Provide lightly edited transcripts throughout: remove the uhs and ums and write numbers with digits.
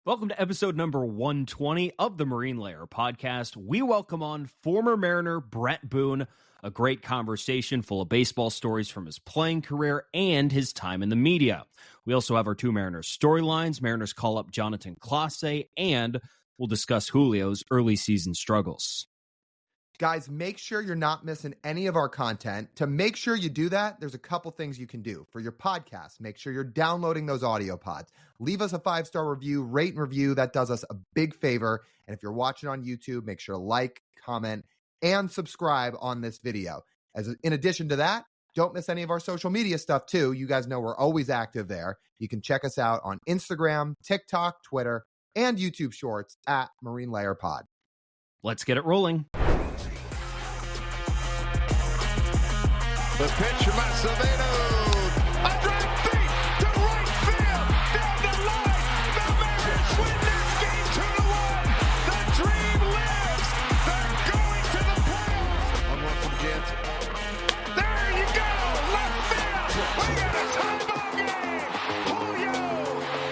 Welcome to episode number 120 of the Marine Layer podcast. We welcome on former Mariner Bret Boone, a great conversation full of baseball stories from his playing career and his time in the media. We also have our two Mariners storylines. Mariners call up Jonatan Clase, and we'll discuss Julio's early season struggles. Guys, make sure you're not missing any of our content. To make sure you do that, there's a couple things you can do. For your podcast, make sure you're downloading those audio pods. Leave us a 5-star review, rate and review. That does us a big favor. And if you're watching on YouTube, make sure to like, comment, and subscribe on this video. In addition to that, don't miss any of our social media stuff too. You guys know we're always active there. You can check us out on Instagram, TikTok, Twitter, and YouTube Shorts at Marine Layer Pod. Let's get it rolling. The pitch from Acevedo. A drive deep to right field. Down the line. The Mariners win this game 2-1. The dream lives. They're going to the playoffs. 1-1 from Jansen. There you go. Left field. We got a tie ball game. Julio.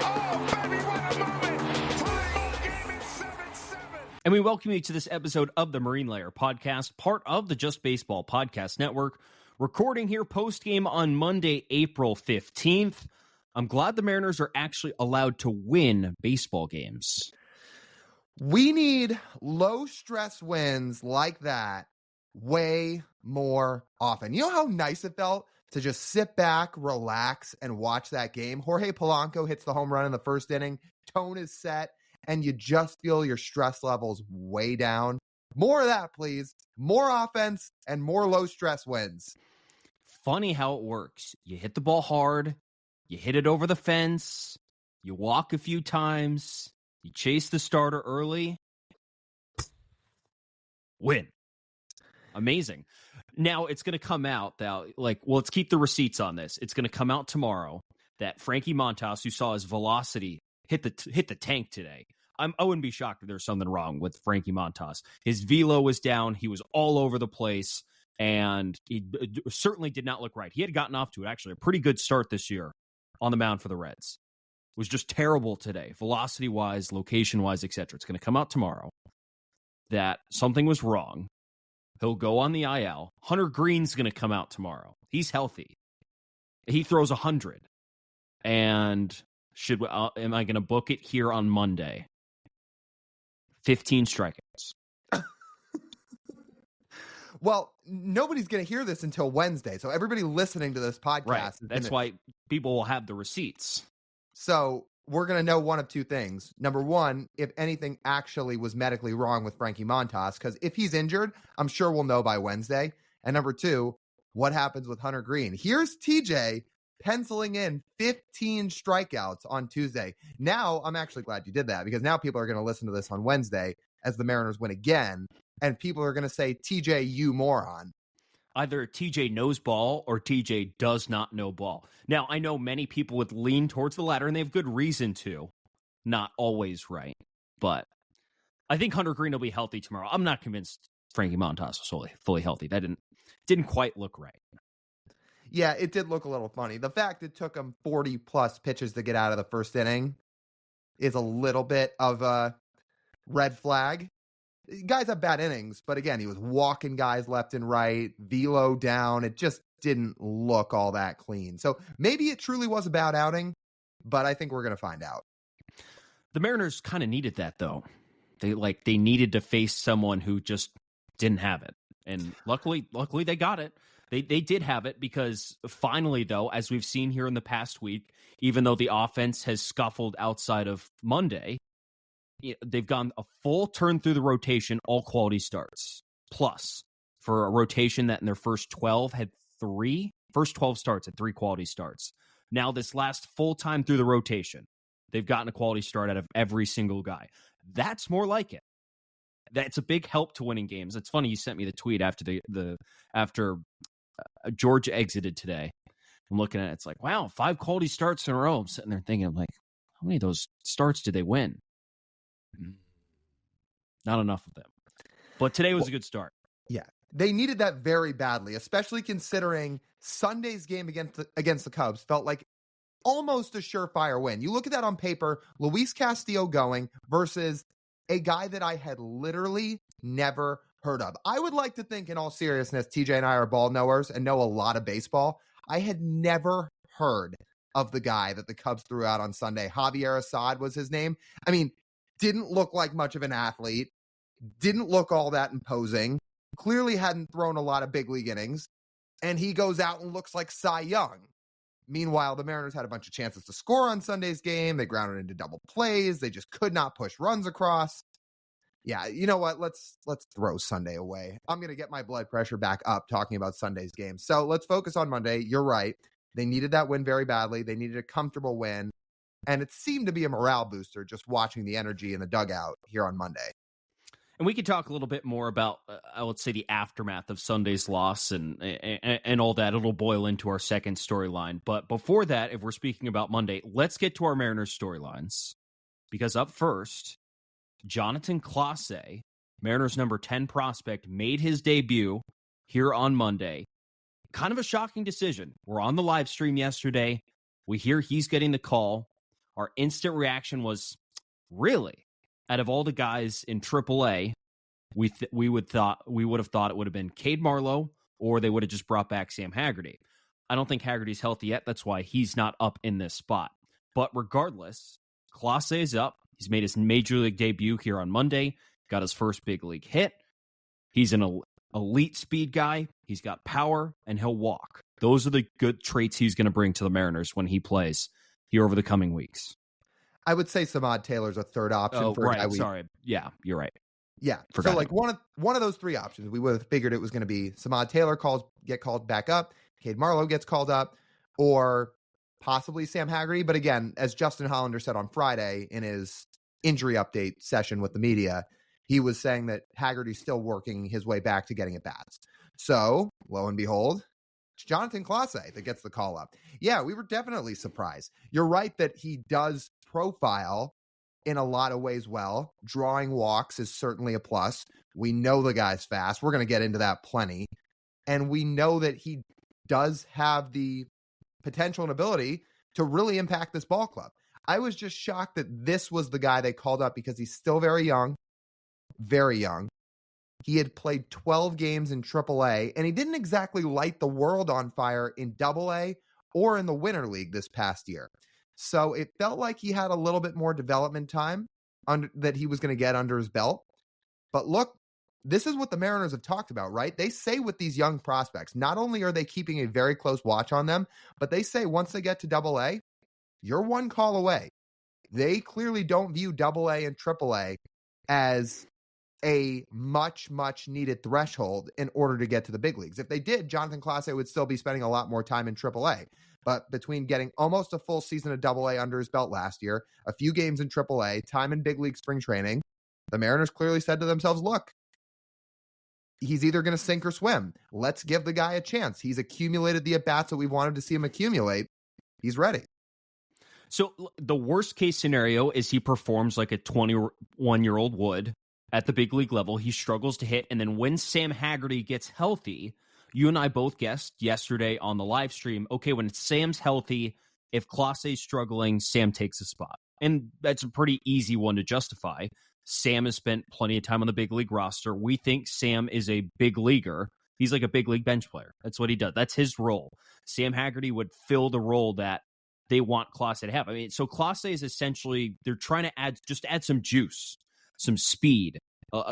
Oh, baby, what a moment. Tie ball game at 7-7. And we welcome you to this episode of the Marine Layer podcast, part of the Just Baseball Podcast Network. Recording here post-game on Monday, April 15th. I'm glad the Mariners are actually allowed to win baseball games. We need low-stress wins like that way more often. You know how nice it felt to just sit back, relax, and watch that game? Jorge Polanco hits the home run in the first inning, tone is set, and you just feel your stress levels way down. More of that, please. More offense and more low-stress wins. Funny how it works. You hit the ball hard, you hit it over the fence, you walk a few times, you chase the starter early, win. Amazing. Now, it's going to come out that, let's keep the receipts on this. It's going to come out tomorrow that Frankie Montas, who saw his velocity hit the tank today, I wouldn't be shocked if there's something wrong with Frankie Montas. His velo was down. He was all over the place, and he certainly did not look right. He had gotten off to actually a pretty good start this year on the mound for the Reds. It was just terrible today, velocity-wise, location-wise, etc. It's going to come out tomorrow that something was wrong. He'll go on the IL. Hunter Green's going to come out tomorrow. He's healthy. He throws 100. And am I going to book it here on Monday? 15 strikeouts. Well, nobody's going to hear this until Wednesday. So everybody listening to this podcast. Right. That's why people will have the receipts. So we're going to know one of two things. Number one, if anything actually was medically wrong with Frankie Montas, because if he's injured, I'm sure we'll know by Wednesday. And number two, what happens with Hunter Green? Here's TJ penciling in 15 strikeouts on Tuesday. Now, I'm actually glad you did that, because now people are going to listen to this on Wednesday as the Mariners win again, and people are going to say, TJ, you moron. Either TJ knows ball or TJ does not know ball. Now, I know many people would lean towards the latter, and they have good reason to. Not always right, but I think Hunter Green will be healthy tomorrow. I'm not convinced Frankie Montas was fully healthy. That didn't quite look right. Yeah, it did look a little funny. The fact it took him 40-plus pitches to get out of the first inning is a little bit of a red flag. Guys have bad innings, but again, he was walking guys left and right, velo down. It just didn't look all that clean. So maybe it truly was a bad outing, but I think we're going to find out. The Mariners kind of needed that, though. They needed to face someone who just didn't have it. And luckily they got it. They did have it, because finally, though, as we've seen here in the past week, even though the offense has scuffled outside of Monday, they've gone a full turn through the rotation, all quality starts. Plus, for a rotation that in their first 12 had first 12 starts had 3 quality starts. Now, this last full time through the rotation, they've gotten a quality start out of every single guy. That's more like it. That's a big help to winning games. It's funny, you sent me the tweet after George exited today. I'm looking at it, it's like, wow, 5 quality starts in a row. I'm sitting there thinking, like, how many of those starts did they win? Not enough of them. But today was a good start. Yeah, they needed that very badly, especially considering Sunday's game against the Cubs felt like almost a surefire win. You look at that on paper, Luis Castillo going versus a guy that I had literally never heard of. I would like to think, in all seriousness, TJ and I are ball knowers and know a lot of baseball. I had never heard of the guy that the Cubs threw out on Sunday. Javier Assad was his name. I mean, didn't look like much of an athlete, didn't look all that imposing, clearly hadn't thrown a lot of big league innings, and he goes out and looks like Cy Young. Meanwhile, the Mariners had a bunch of chances to score on Sunday's game. They grounded into double plays. They just could not push runs across. Yeah, you know what? Let's throw Sunday away. I'm going to get my blood pressure back up talking about Sunday's game. So let's focus on Monday. You're right. They needed that win very badly. They needed a comfortable win. And it seemed to be a morale booster just watching the energy in the dugout here on Monday. And we could talk a little bit more about, I would say, the aftermath of Sunday's loss and all that. It'll boil into our second storyline. But before that, if we're speaking about Monday, let's get to our Mariners storylines. Because up first, Jonatan Clase, Mariners number 10 prospect, made his debut here on Monday. Kind of a shocking decision. We're on the live stream yesterday. We hear he's getting the call. Our instant reaction was, really? Out of all the guys in AAA, we would have thought it would have been Cade Marlowe, or they would have just brought back Sam Haggerty. I don't think Haggerty's healthy yet. That's why he's not up in this spot. But regardless, Clase is up. He's made his major league debut here on Monday. Got his first big league hit. He's an elite speed guy. He's got power, and he'll walk. Those are the good traits he's going to bring to the Mariners when he plays here over the coming weeks. I would say Samad Taylor's a third option. Oh, for right. Sorry. Yeah, you're right. Yeah. Forgot so like one of those three options, we would have figured it was going to be Samad Taylor get called back up, Cade Marlowe gets called up, or possibly Sam Haggerty. But again, as Justin Hollander said on Friday in his injury update session with the media, he was saying that Haggerty's still working his way back to getting at bats. So lo and behold, it's Jonatan Clase that gets the call up. Yeah, we were definitely surprised. You're right that he does profile in a lot of ways well. Drawing walks is certainly a plus. We know the guy's fast. We're going to get into that plenty. And we know that he does have the potential and ability to really impact this ball club. I was just shocked that this was the guy they called up because he's still very young. Very young. He had played 12 games in AAA, and he didn't exactly light the world on fire in AA or in the Winter League this past year. So it felt like he had a little bit more development time that he was going to get under his belt. But look, this is what the Mariners have talked about, right? They say with these young prospects, not only are they keeping a very close watch on them, but they say once they get to AA, you're one call away. They clearly don't view AA and AAA as a much, much needed threshold in order to get to the big leagues. If they did, Jonatan Clase would still be spending a lot more time in AAA. But between getting almost a full season of AA under his belt last year, a few games in AAA, time in big league spring training, the Mariners clearly said to themselves, look, he's either going to sink or swim. Let's give the guy a chance. He's accumulated the at-bats that we wanted to see him accumulate. He's ready. So the worst case scenario is he performs like a 21-year-old would at the big league level. He struggles to hit. And then when Sam Haggerty gets healthy, you and I both guessed yesterday on the live stream, okay, when Sam's healthy, if Clase's struggling, Sam takes a spot. And that's a pretty easy one to justify. Sam has spent plenty of time on the big league roster. We think Sam is a big leaguer. He's like a big league bench player. That's what he does. That's his role. Sam Haggerty would fill the role that they want Clase to have. I mean, so Clase is essentially, they're trying to add some juice, some speed,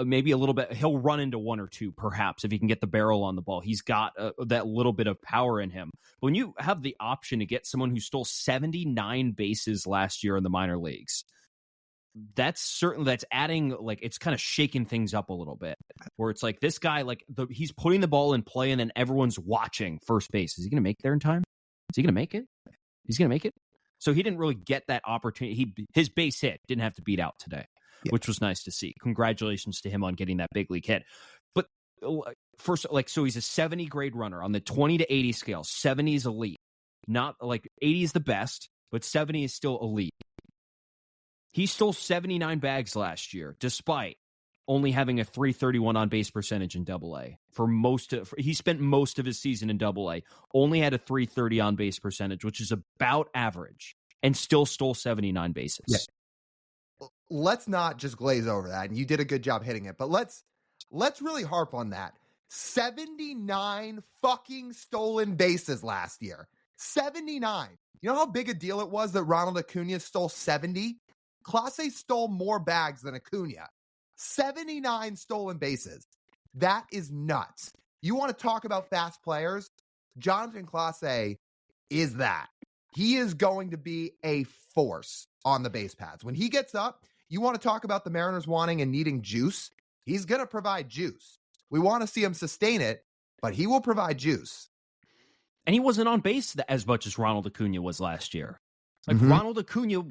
maybe a little bit. He'll run into one or two, perhaps, if he can get the barrel on the ball. He's got that little bit of power in him. But when you have the option to get someone who stole 79 bases last year in the minor leagues, that's adding, like, it's kind of shaking things up a little bit, where it's like this guy, like, he's putting the ball in play and then everyone's watching first base. Is he going to make there in time? Is he going to make it? He's going to make it. So he didn't really get that opportunity. His base hit didn't have to beat out today, which was nice to see. Congratulations to him on getting that big league hit. But first, like, so he's a 70 grade runner on the 20 to 80 scale. 70 is elite. Not like 80 is the best, but 70 is still elite. He stole 79 bags last year, despite only having a .331 on base percentage in Double-A. He spent most of his season in Double-A, only had a .330 on base percentage, which is about average, and still stole 79 bases. Yeah. Let's not just glaze over that, and you did a good job hitting it, but let's really harp on that. 79 fucking stolen bases last year. 79. You know how big a deal it was that Ronald Acuna stole 70? Clase stole more bags than Acuna. 79 stolen bases. That is nuts. You want to talk about fast players? Jonatan Clase is that. He is going to be a force on the base paths. When he gets up, you want to talk about the Mariners wanting and needing juice? He's going to provide juice. We want to see him sustain it, but he will provide juice. And he wasn't on base as much as Ronald Acuna was last year. Ronald Acuna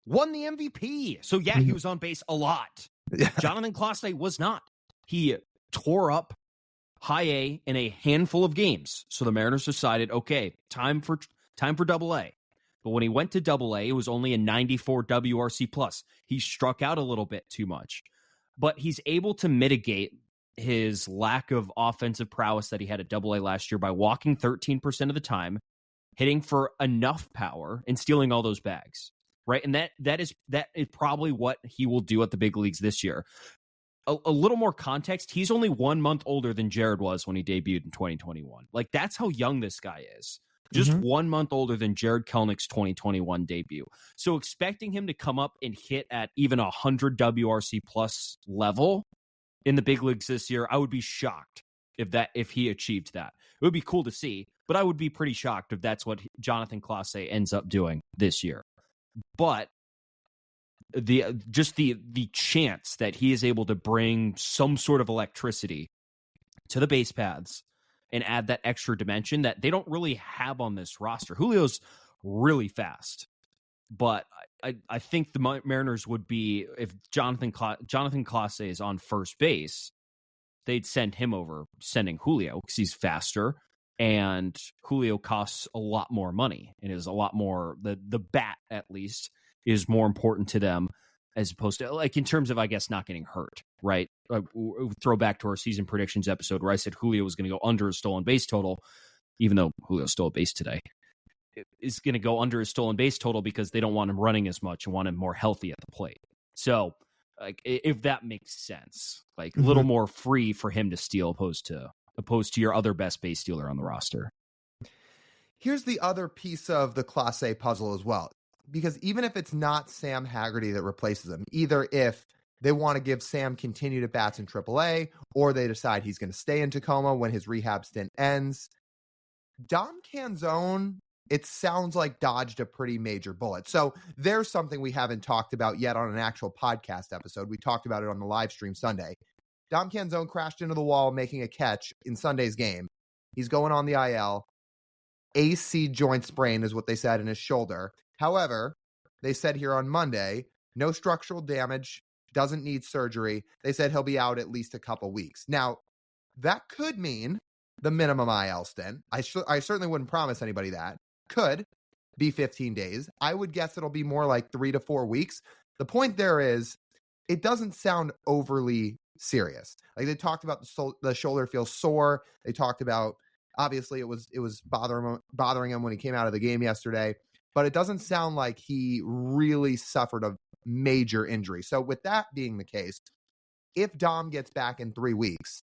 won the MVP. So, yeah, he was on base a lot. Yeah. Jonatan Clase was not. He tore up high A in a handful of games. So the Mariners decided, okay, time for Double-A. But when he went to Double-A, it was only a 94 WRC plus. He struck out a little bit too much. But he's able to mitigate his lack of offensive prowess that he had at Double-A last year by walking 13% of the time, hitting for enough power, and stealing all those bags. Right. And that is probably what he will do at the big leagues this year. A little more context. He's only 1 month older than Jared was when he debuted in 2021. Like, that's how young this guy is. Just 1 month older than Jared Kelenich's 2021 debut. So expecting him to come up and hit at even 100 WRC plus level in the big leagues this year, I would be shocked if he achieved that. It would be cool to see, but I would be pretty shocked if that's what Jonatan Clase ends up doing this year. But the chance that he is able to bring some sort of electricity to the base paths and add that extra dimension that they don't really have on this roster. Julio's really fast, but I think the Mariners would be, if Jonatan Clase is on first base, they'd send him over, sending Julio, because he's faster. And Julio costs a lot more money and is a lot more, the bat at least, is more important to them, as opposed to, like, in terms of, I guess, not getting hurt, right? Throw back to our season predictions episode where I said Julio was going to go under a stolen base total, even though Julio stole a base today. Is going to go under his stolen base total because they don't want him running as much and want him more healthy at the plate. So, like, if that makes sense, like a little more free for him to steal opposed to your other best base stealer on the roster. Here's the other piece of the Clase puzzle as well, because even if it's not Sam Haggerty that replaces him, either if they want to give Sam continued at bats in AAA, or they decide he's going to stay in Tacoma when his rehab stint ends, Dom Canzone, it sounds like, dodged a pretty major bullet. So there's something we haven't talked about yet on an actual podcast episode. We talked about it on the live stream Sunday. Dom Canzone crashed into the wall making a catch in Sunday's game. He's going on the IL. AC joint sprain is what they said in his shoulder. However, they said here on Monday, no structural damage, doesn't need surgery. They said he'll be out at least a couple weeks. Now, that could mean the minimum IL stint. I certainly wouldn't promise anybody that. Could be 15 days. I would guess it'll be more like 3 to 4 weeks. The point there is, it doesn't sound overly serious. Like, they talked about the shoulder feels sore. They talked about, obviously it was bothering him when he came out of the game yesterday, but it doesn't sound like he really suffered a major injury. So with that being the case, if Dom gets back in 3 weeks,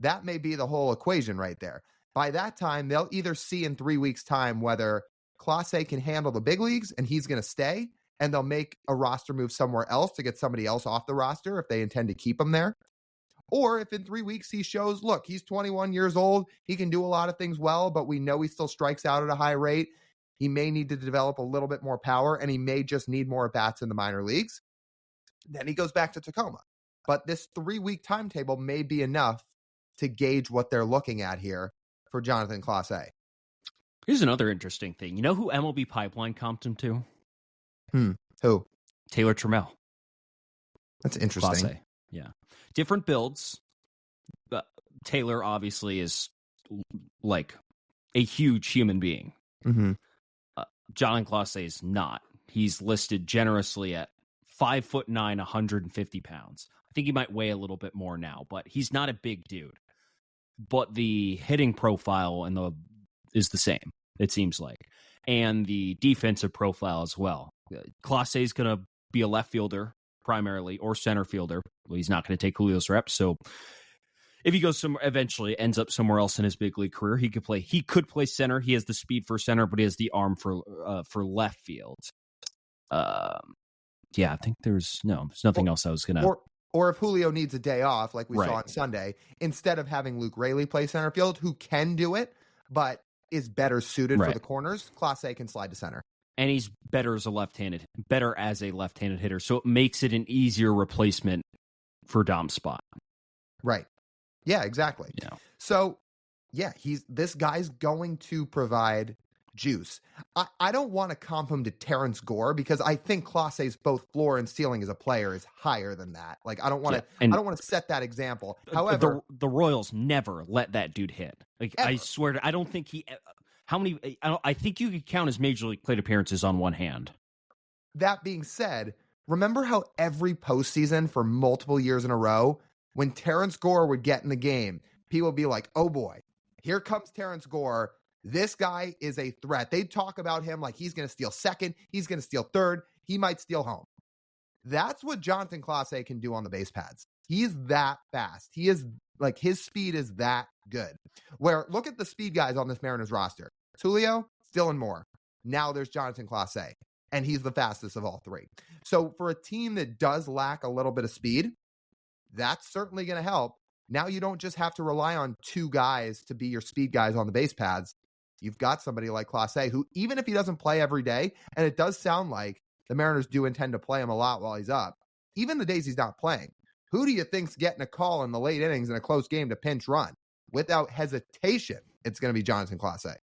that may be the whole equation right there. By that time, they'll either see in 3 weeks' time whether Clase can handle the big leagues and he's going to stay, and they'll make a roster move somewhere else to get somebody else off the roster if they intend to keep him there. Or if in 3 weeks he shows, look, he's 21 years old, he can do a lot of things well, but we know he still strikes out at a high rate. He may need to develop a little bit more power, and he may just need more at-bats in the minor leagues. Then he goes back to Tacoma. But this 3-week timetable may be enough to gauge what they're looking at here for Jonatan Clase. Here's another interesting thing. You know who MLB Pipeline comped him to? Who? Taylor Trammell. That's interesting. Clase. Yeah. Different builds. Taylor obviously is like a huge human being. Jonatan Clase is not. He's listed generously at 5'9", 150 pounds. I think he might weigh a little bit more now, but he's not a big dude. But the hitting profile is the same, it seems like. And the defensive profile as well. Clase is going to be a left fielder primarily, or center fielder. Well, he's not going to take Julio's reps, so if he goes somewhere, eventually ends up somewhere else in his big league career, he could play center. He has the speed for center, but he has the arm for left field. Yeah, I think there's nothing else I was gonna. Or if Julio needs a day off, like we saw on Sunday, instead of having Luke Raley play center field, who can do it, but is better suited for the corners, Clase can slide to center. And he's better as a left-handed hitter, so it makes it an easier replacement for Dom's spot. Right. Yeah, exactly. Yeah. So, yeah, this guy's going to provide juice. I don't want to comp him to Terrence Gore because I think Clase's both floor and ceiling as a player is higher than that. Like, I don't want to set that example. However, the Royals never let that dude hit. Like, ever. I swear I don't think he. How many? I think you could count his major league plate appearances on one hand. That being said, remember how every postseason for multiple years in a row, when Terrence Gore would get in the game, people would be like, oh boy, here comes Terrence Gore. This guy is a threat. They'd talk about him like he's going to steal second. He's going to steal third. He might steal home. That's what Jonatan Clase can do on the base pads. He's that fast. He is like, his speed is that good. Where look at the speed guys on this Mariners roster. Julio, still and more. Now there's Jonatan Clase, and he's the fastest of all three. So for a team that does lack a little bit of speed, that's certainly going to help. Now you don't just have to rely on two guys to be your speed guys on the base pads. You've got somebody like Clase who, even if he doesn't play every day, and it does sound like the Mariners do intend to play him a lot while he's up, even the days he's not playing, who do you think's getting a call in the late innings in a close game to pinch run? Without hesitation, it's going to be Jonatan Clase.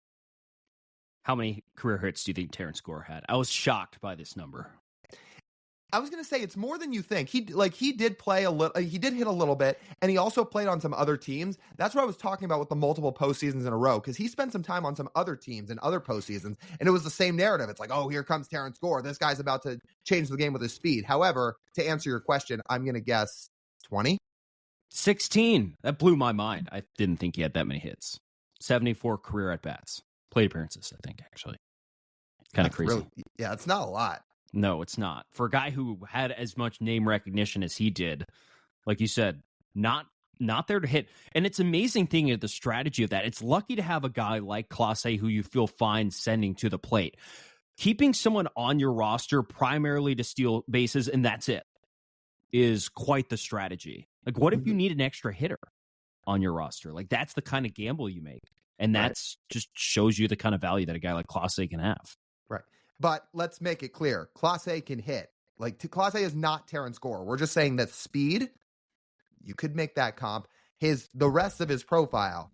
How many career hits do you think Terrence Gore had? I was shocked by this number. I was going to say it's more than you think. He did play a little. He did hit a little bit, and he also played on some other teams. That's what I was talking about with the multiple postseasons in a row, because he spent some time on some other teams and other postseasons, and it was the same narrative. It's like, oh, here comes Terrence Gore. This guy's about to change the game with his speed. However, to answer your question, I'm going to guess 20. 16. That blew my mind. I didn't think he had that many hits. 74 career at-bats. Plate appearances, I think, actually. Kind of crazy. Really, yeah, it's not a lot. No, it's not. For a guy who had as much name recognition as he did, like you said, not there to hit. And it's amazing thing of the strategy of that. It's lucky to have a guy like Clase who you feel fine sending to the plate. Keeping someone on your roster primarily to steal bases, and that's it, is quite the strategy. Like, what if you need an extra hitter on your roster? Like, that's the kind of gamble you make. And that's just shows you the kind of value that a guy like Clase can have. Right. But let's make it clear. Clase can hit. Like, Clase is not Terrence Gore. We're just saying that speed, you could make that comp. The rest of his profile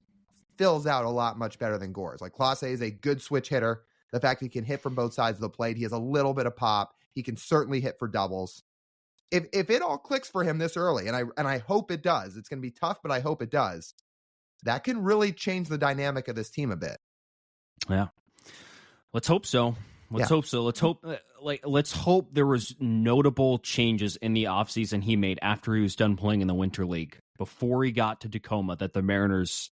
fills out a lot much better than Gore's. Like, Clase is a good switch hitter. The fact he can hit from both sides of the plate, he has a little bit of pop. He can certainly hit for doubles. If it all clicks for him this early, and I hope it does, it's going to be tough, but I hope it does. That can really change the dynamic of this team a bit. Yeah. Let's hope so. Let's hope there was notable changes in the offseason he made after he was done playing in the Winter League, before he got to Tacoma, that the Mariners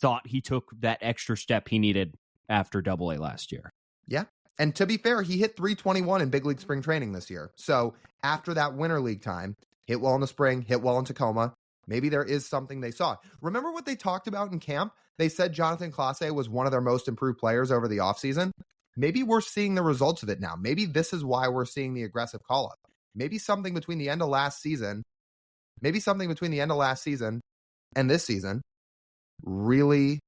thought he took that extra step he needed after Double-A last year. Yeah. And to be fair, he hit 321 in big league spring training this year. So after that Winter League time, hit well in the spring, hit well in Tacoma. Maybe there is something they saw. Remember what they talked about in camp? They said Jonatan Clase was one of their most improved players over the offseason. Maybe we're seeing the results of it now. Maybe this is why we're seeing the aggressive call-up. Maybe something between the end of last season and this season really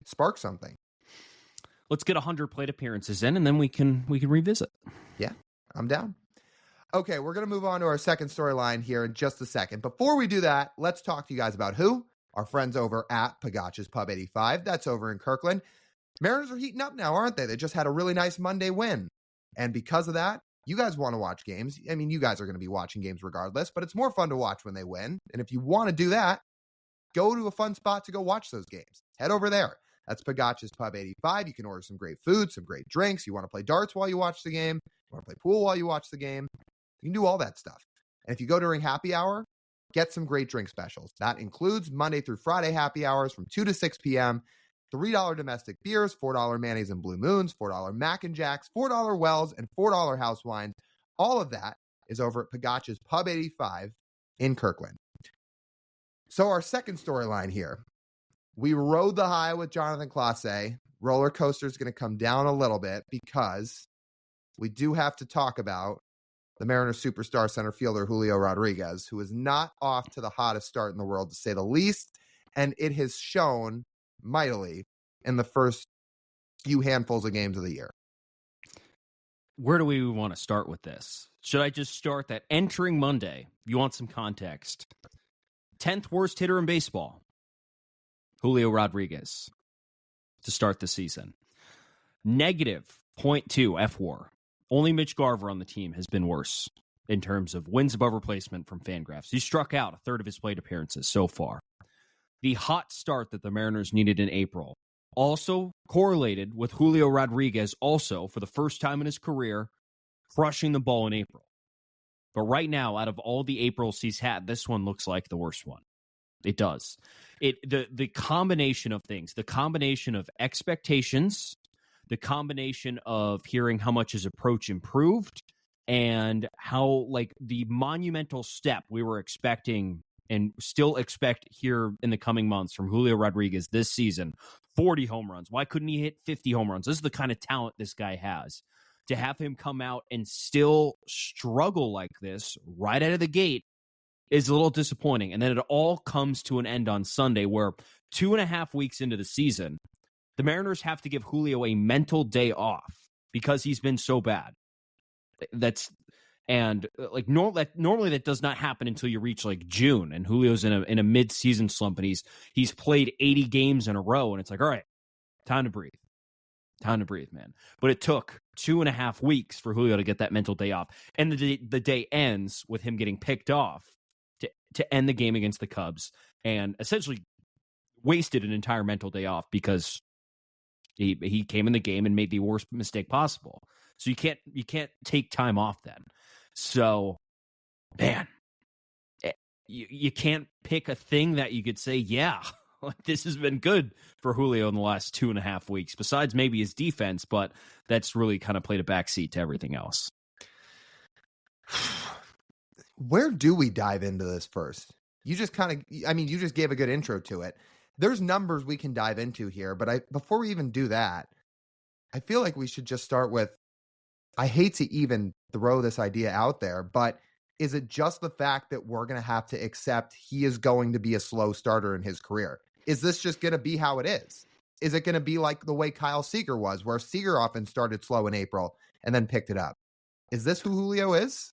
sparked something. Let's get 100 plate appearances in, and then we can revisit. Yeah, I'm down. Okay, we're going to move on to our second storyline here in just a second. Before we do that, let's talk to you guys about who? Our friends over at Pagach's Pub 85. That's over in Kirkland. Mariners are heating up now, aren't they? They just had a really nice Monday win. And because of that, you guys want to watch games. I mean, you guys are going to be watching games regardless, but it's more fun to watch when they win. And if you want to do that, go to a fun spot to go watch those games. Head over there. That's Pagach's Pub 85. You can order some great food, some great drinks. You want to play darts while you watch the game. You want to play pool while you watch the game. You can do all that stuff. And if you go during happy hour, get some great drink specials. That includes Monday through Friday happy hours from 2 to 6 p.m., $3 domestic beers, $4 mayonnaise and Blue Moons, $4 Mac and Jacks, $4 Wells, and $4 house wines. All of that is over at Pagaccia's Pub 85 in Kirkland. So our second storyline here, we rode the high with Jonatan Clase. Roller coaster is going to come down a little bit because we do have to talk about the Mariners superstar center fielder Julio Rodriguez, who is not off to the hottest start in the world, to say the least, and it has shown mightily in the first few handfuls of games of the year. Where do we want to start with this? Should I just start that entering Monday, you want some context, 10th worst hitter in baseball, Julio Rodriguez, to start the season. Negative .2 FWAR. Only Mitch Garver on the team has been worse in terms of wins above replacement from Fangraphs. He struck out a third of his plate appearances so far. The hot start that the Mariners needed in April also correlated with Julio Rodriguez also, for the first time in his career, crushing the ball in April. But right now, out of all the Aprils he's had, this one looks like the worst one. It does. The combination of things, the combination of expectations, the combination of hearing how much his approach improved, and how, like, the monumental step we were expecting and still expect here in the coming months from Julio Rodriguez this season, 40 home runs. Why couldn't he hit 50 home runs? This is the kind of talent this guy has. To have him come out and still struggle like this right out of the gate is a little disappointing. And then it all comes to an end on Sunday, where 2.5 weeks into the season, the Mariners have to give Julio a mental day off because he's been so bad. Normally that does not happen until you reach like June, and Julio's in a mid-season slump, and he's played 80 games in a row, and it's like, all right, time to breathe. Time to breathe, man. But it took 2.5 weeks for Julio to get that mental day off. And the day ends with him getting picked off to end the game against the Cubs, and essentially wasted an entire mental day off because he came in the game and made the worst mistake possible. So you can't take time off then. So, man, you can't pick a thing that you could say, yeah, this has been good for Julio in the last 2.5 weeks, besides maybe his defense, but that's really kind of played a backseat to everything else. Where do we dive into this first? You just gave a good intro to it. There's numbers we can dive into here, but before we even do that, I feel like we should just start with, I hate to even throw this idea out there, but is it just the fact that we're going to have to accept he is going to be a slow starter in his career? Is this just going to be how it is? Is it going to be like the way Kyle Seager was, where Seager often started slow in April and then picked it up? Is this who Julio is?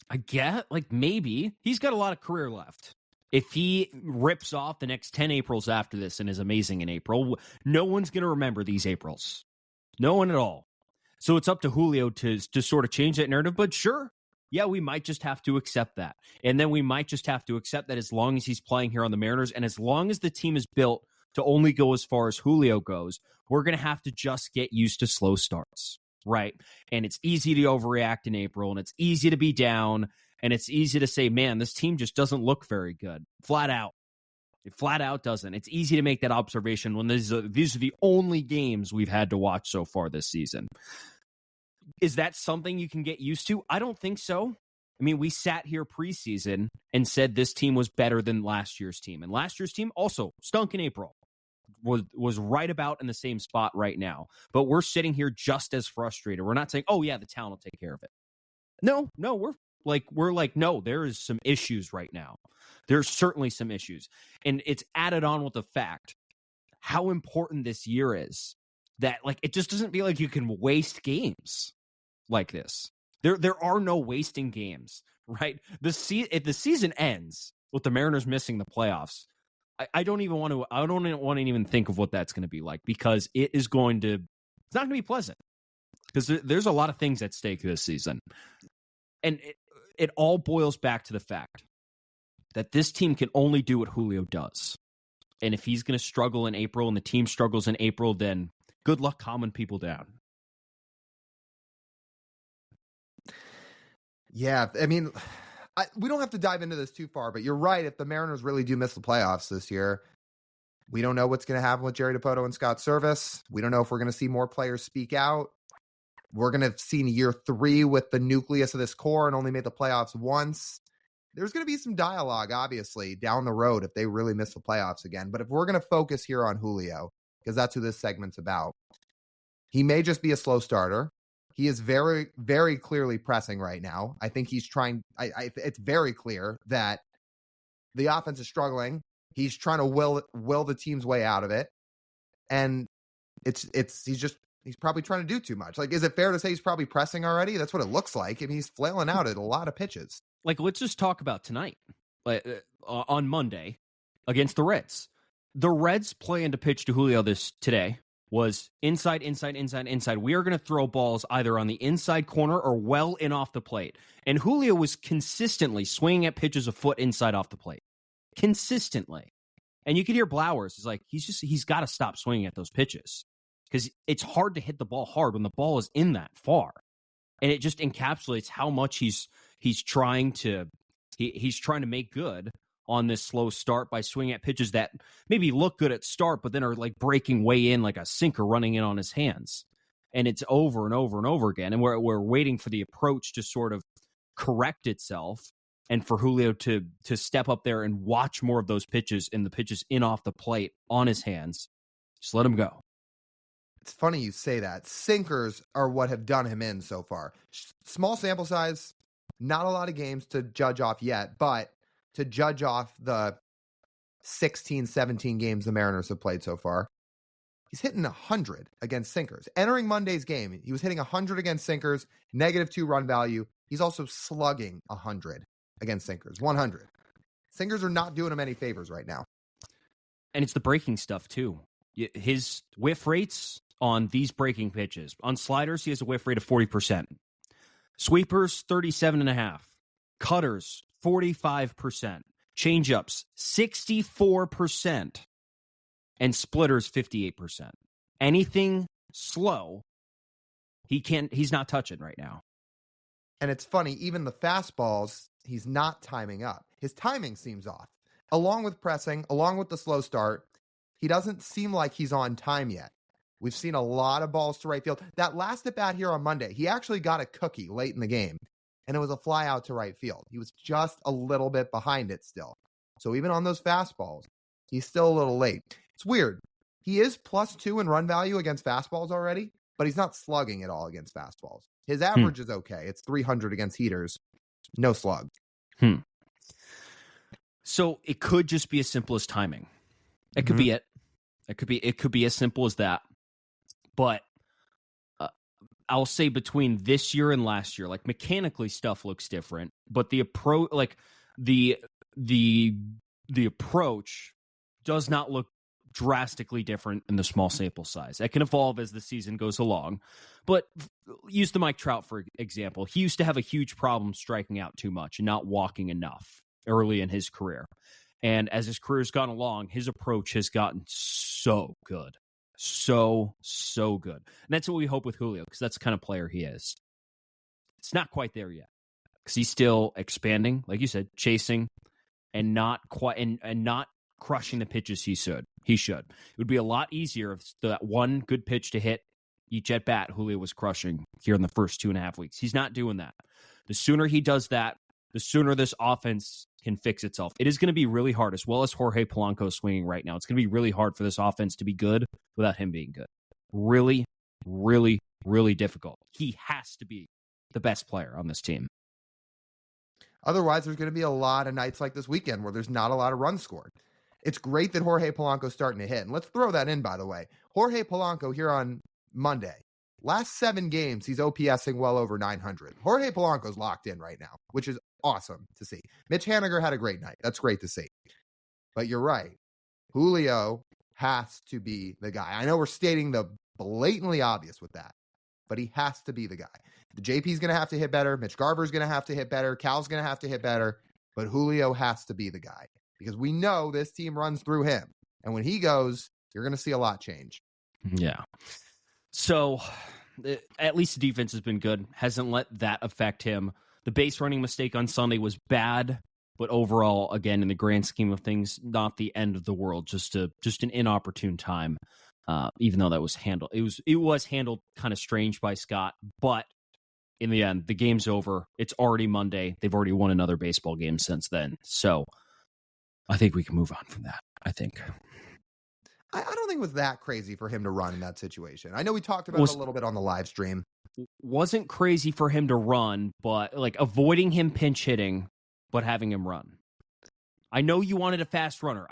I get, like, maybe. He's got a lot of career left. If he rips off the next 10 Aprils after this and is amazing in April, no one's going to remember these Aprils. No one at all. So it's up to Julio to sort of change that narrative. But sure, yeah, we might just have to accept that. And then we might just have to accept that as long as he's playing here on the Mariners, and as long as the team is built to only go as far as Julio goes, we're going to have to just get used to slow starts, right? And it's easy to overreact in April, and it's easy to be down, and it's easy to say, man, this team just doesn't look very good. Flat out. It flat out doesn't. It's easy to make that observation when these are the only games we've had to watch so far this season. Is that something you can get used to? I don't think so. I mean, we sat here preseason and said this team was better than last year's team. And last year's team also stunk in April. Was right about in the same spot right now. But we're sitting here just as frustrated. We're not saying, oh, yeah, the talent will take care of it. No, we're like, no, there is some issues right now. There's certainly some issues. And it's added on with the fact how important this year is, that, like, it just doesn't feel like you can waste games like this. There are no wasting games, right? If the season ends with the Mariners missing the playoffs, I don't even want to even think of what that's going to be like, because it's not going to be pleasant, because there's a lot of things at stake this season. And it all boils back to the fact that this team can only do what Julio does. And if he's going to struggle in April and the team struggles in April, then good luck calming people down. Yeah, I mean, we don't have to dive into this too far, but you're right. If the Mariners really do miss the playoffs this year, we don't know what's going to happen with Jerry Dipoto and Scott Service. We don't know if we're going to see more players speak out. We're going to see in year 3 with the nucleus of this core and only made the playoffs once. There's going to be some dialogue, obviously, down the road if they really miss the playoffs again. But if we're going to focus here on Julio, because that's who this segment's about, he may just be a slow starter. He is very, very clearly pressing right now. I think he's trying. It's very clear that the offense is struggling. He's trying to will the team's way out of it, and he's probably trying to do too much. Like, is it fair to say he's probably pressing already? That's what it looks like. I mean, he's flailing out at a lot of pitches. Like, let's just talk about tonight. On Monday against the Reds. The Reds' plan to pitch to Julio today was inside. We are going to throw balls either on the inside corner or well in off the plate. And Julio was consistently swinging at pitches a foot inside off the plate. Consistently. And you could hear Blowers is like, he's got to stop swinging at those pitches. Because it's hard to hit the ball hard when the ball is in that far. And it just encapsulates how much he's trying to make good on this slow start by swinging at pitches that maybe look good at start, but then are like breaking way in like a sinker running in on his hands. And it's over and over and over again. And we're waiting for the approach to sort of correct itself and for Julio to step up there and watch more of those pitches and the pitches in off the plate on his hands. Just let him go. It's funny you say that. Sinkers are what have done him in so far. Small sample size, not a lot of games to judge off yet, but to judge off the 16, 17 games the Mariners have played so far, he's hitting 100 against sinkers. Entering Monday's game, he was hitting 100 against sinkers, -2 run value. He's also slugging 100 against sinkers, 100. Sinkers are not doing him any favors right now. And it's the breaking stuff, too. His whiff rates on these breaking pitches. On sliders, he has a whiff rate of 40%. Sweepers, 37.5%. Cutters, 45%. Changeups, 64%. And splitters, 58%. Anything slow, he's not touching right now. And it's funny, even the fastballs, he's not timing up. His timing seems off. Along with pressing, along with the slow start, he doesn't seem like he's on time yet. We've seen a lot of balls to right field. That last at bat here on Monday, he actually got a cookie late in the game, and it was a fly out to right field. He was just a little bit behind it still. So even on those fastballs, he's still a little late. It's weird. He is +2 in run value against fastballs already, but he's not slugging at all against fastballs. His average is okay. It's 300 against heaters. No slug. So it could just be as simple as timing. It could be it. It could be as simple as that. But I'll say between this year and last year, like mechanically stuff looks different, but the approach, like the approach does not look drastically different in the small sample size. It can evolve as the season goes along. But use the Mike Trout, for example. He used to have a huge problem striking out too much and not walking enough early in his career. And as his career's gone along, his approach has gotten so good. So good. And that's what we hope with Julio, because that's the kind of player he is. It's not quite there yet, because he's still expanding, like you said, chasing, and not quite and not crushing the pitches he should. It would be a lot easier if that one good pitch to hit each at bat Julio was crushing here in the first 2.5 weeks. He's not doing that. The sooner he does that, the sooner this offense can fix itself. It is going to be really hard, as well as Jorge Polanco swinging right now. It's going to be really hard for this offense to be good without him being good. Really, really, really difficult. He has to be the best player on this team. Otherwise, there's going to be a lot of nights like this weekend where there's not a lot of runs scored. It's great that Jorge Polanco's starting to hit. And let's throw that in, by the way. Jorge Polanco here on Monday. Last 7 games, he's OPSing well over 900. Jorge Polanco's locked in right now, which is awesome to see. Mitch Haniger had a great night. That's great to see. But you're right. Julio has to be the guy. I know we're stating the blatantly obvious with that, but he has to be the guy. The JP's going to have to hit better. Mitch Garver's going to have to hit better. Cal's going to have to hit better. But Julio has to be the guy, because we know this team runs through him. And when he goes, you're going to see a lot change. Yeah. So at least the defense has been good. Hasn't let that affect him. The base running mistake on Sunday was bad, but overall, again, in the grand scheme of things, not the end of the world. Just an inopportune time. Even though that was handled, it was handled kind of strange by Scott, but in the end, the game's over. It's already Monday. They've already won another baseball game since then. So I think we can move on from that. I think. I don't think it was that crazy for him to run in that situation. I know we talked about it a little bit on the live stream. Wasn't crazy for him to run, but like avoiding him pinch hitting, but having him run. I know you wanted a fast runner.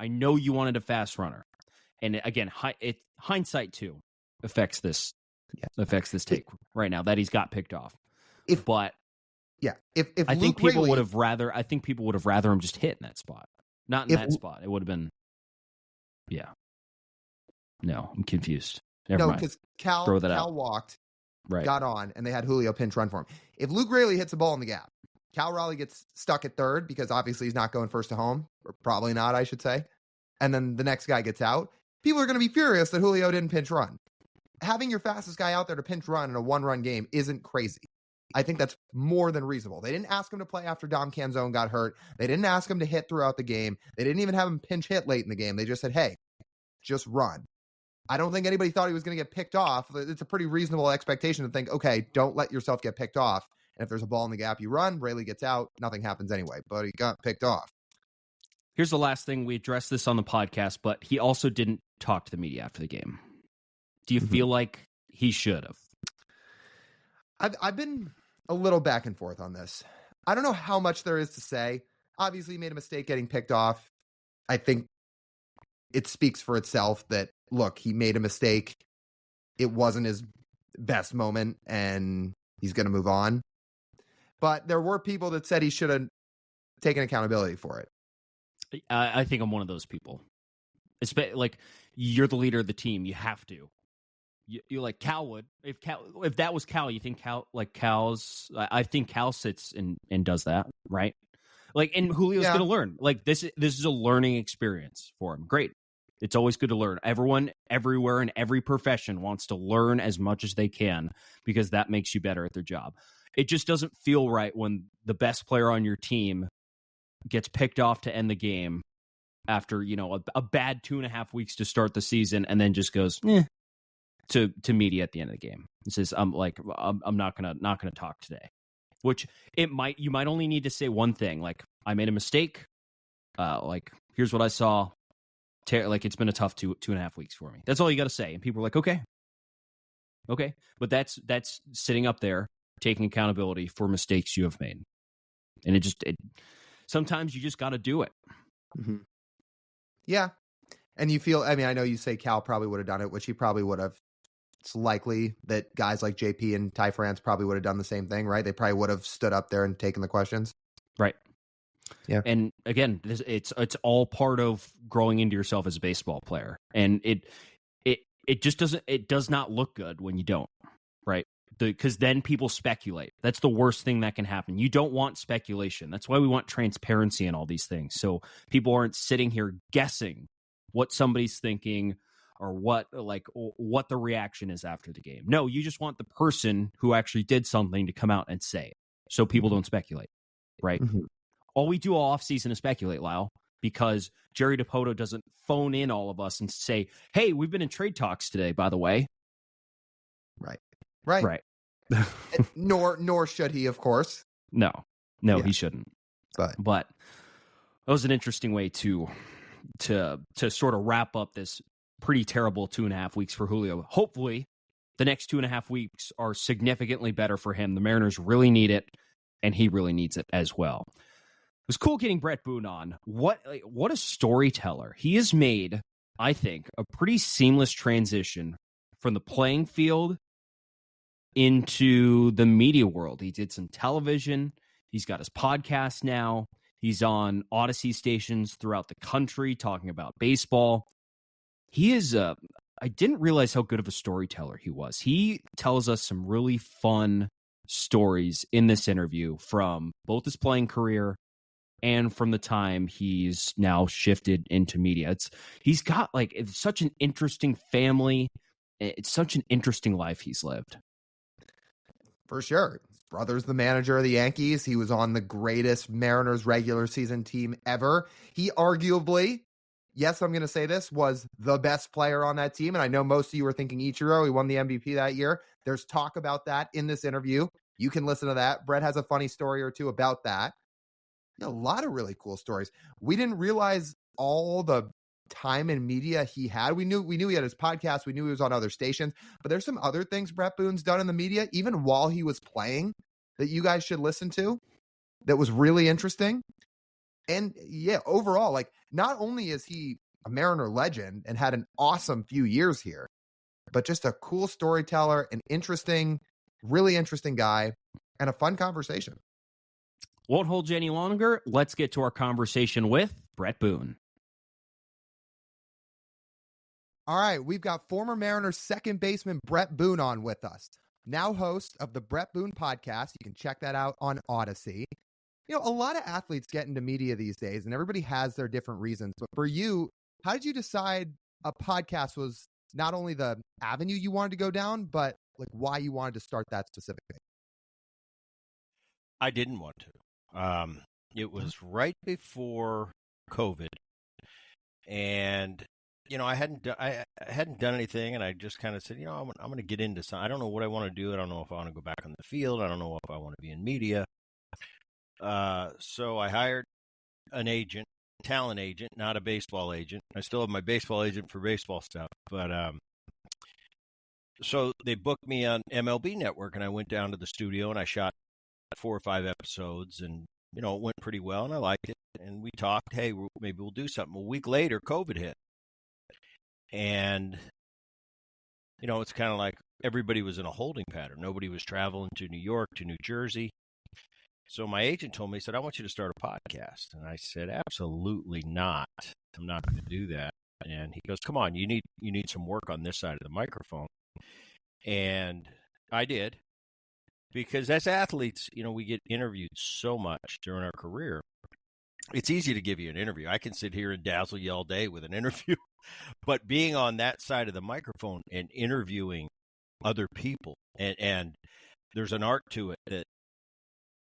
And again, hindsight too affects this take right now that he's got picked off. If I think people would have rather him just hit in that spot, not in that spot. It would have been, yeah. No, I'm confused. Never mind. Because Cal walked, got on, and they had Julio pinch run for him. If Luke Raley hits the ball in the gap, Cal Raleigh gets stuck at third because obviously he's not going first to home, or probably not, I should say. And then the next guy gets out. People are going to be furious that Julio didn't pinch run. Having your fastest guy out there to pinch run in a one-run game isn't crazy. I think that's more than reasonable. They didn't ask him to play after Dom Canzone got hurt. They didn't ask him to hit throughout the game. They didn't even have him pinch hit late in the game. They just said, hey, just run. I don't think anybody thought he was going to get picked off. It's a pretty reasonable expectation to think, okay, don't let yourself get picked off. And if there's a ball in the gap, you run. Raley gets out. Nothing happens anyway, but he got picked off. Here's the last thing. We addressed this on the podcast, but he also didn't talk to the media after the game. Do you feel like he should have? I've been a little back and forth on this. I don't know how much there is to say. Obviously, he made a mistake getting picked off. I think it speaks for itself that, look, he made a mistake. It wasn't his best moment, and he's going to move on. But there were people that said he should have taken accountability for it. I think I'm one of those people. Like, you're the leader of the team. You have to. You like Cal would. If that was Cal, you think Cal's. I think Cal sits and does that, right? Like, and Julio's going to learn. Like, this is a learning experience for him. Great. It's always good to learn. Everyone, everywhere, in every profession wants to learn as much as they can because that makes you better at their job. It just doesn't feel right when the best player on your team gets picked off to end the game after, a bad 2.5 weeks to start the season, and then just goes to media at the end of the game. It says, I'm not gonna talk today. Which you might only need to say one thing, like, I made a mistake. Like, here's what I saw. Like, it's been a tough 2.5 weeks for me. That's all you got to say, and people are like, okay. But that's sitting up there taking accountability for mistakes you have made, and sometimes you just got to do it. Mm-hmm. Yeah. And you feel, I know you say Cal probably would have done it, which he probably would have. It's likely that guys like JP and Ty France probably would have done the same thing, right? They probably would have stood up there and taken the questions. Right. Yeah. And again, it's all part of growing into yourself as a baseball player. And it just does not look good when you don't, right? Because then people speculate. That's the worst thing that can happen. You don't want speculation. That's why we want transparency in all these things. So people aren't sitting here guessing what somebody's thinking or what the reaction is after the game. No, you just want the person who actually did something to come out and say it, so people don't speculate, right? Mm-hmm. All we do all offseason is speculate, Lyle, because Jerry DiPoto doesn't phone in all of us and say, hey, we've been in trade talks today, by the way. Right. Nor should he, of course. No, he shouldn't. But that was an interesting way to sort of wrap up this pretty terrible 2.5 weeks for Julio. Hopefully, the next 2.5 weeks are significantly better for him. The Mariners really need it, and he really needs it as well. It was cool getting Bret Boone on. What a storyteller. He has made, I think, a pretty seamless transition from the playing field into the media world. He did some television. He's got his podcast now. He's on Odyssey stations throughout the country talking about baseball. He is I didn't realize how good of a storyteller he was. He tells us some really fun stories in this interview from both his playing career and from the time he's now shifted into media. He's got it's such an interesting family. It's such an interesting life he's lived. For sure. brother's the manager of the Yankees. He was on the greatest Mariners regular season team ever. He arguably, yes, I'm going to say this, was the best player on that team. And I know most of you were thinking Ichiro. He won the MVP that year. There's talk about that in this interview. You can listen to that. Bret has a funny story or two about that. A lot of really cool stories. We didn't realize all the time in media he had. We knew he had his podcast. We knew he was on other stations, but there's some other things Bret Boone's done in the media, even while he was playing, that you guys should listen to. That was really interesting. And yeah, overall, like, not only is he a Mariner legend and had an awesome few years here, but just a cool storyteller, an interesting, really interesting guy, and a fun conversation. Won't hold you any longer. Let's get to our conversation with Bret Boone. All right, we've got former Mariners second baseman Bret Boone on with us, now host of the Bret Boone podcast. You can check that out on Odyssey. You know, a lot of athletes get into media these days, and everybody has their different reasons. But for you, how did you decide a podcast was not only the avenue you wanted to go down, but like why you wanted to start that specifically? I didn't want to. It was right before COVID, and you know, I hadn't done anything, and I just kind of said, you know, I'm going to get into something. I don't know what I want to do. I don't know if I want to go back on the field. I don't know if I want to be in media. So I hired an agent, talent agent, not a baseball agent. I still have my baseball agent for baseball stuff, but so they booked me on MLB Network, and I went down to the studio and I shot 4 or 5 episodes, and you know, it went pretty well, and I liked it. And we talked, hey, maybe we'll do something. A week later, COVID hit, and you know, it's kind of like everybody was in a holding pattern. Nobody was traveling to New York, to New Jersey. So my agent told me, he said, I want you to start a podcast. And I said, absolutely not. I'm not going to do that. And he goes, come on, you need some work on this side of the microphone. And I did, because as athletes, you know, we get interviewed so much during our career. It's easy to give you an interview. I can sit here and dazzle you all day with an interview, but being on that side of the microphone and interviewing other people, and there's an art to it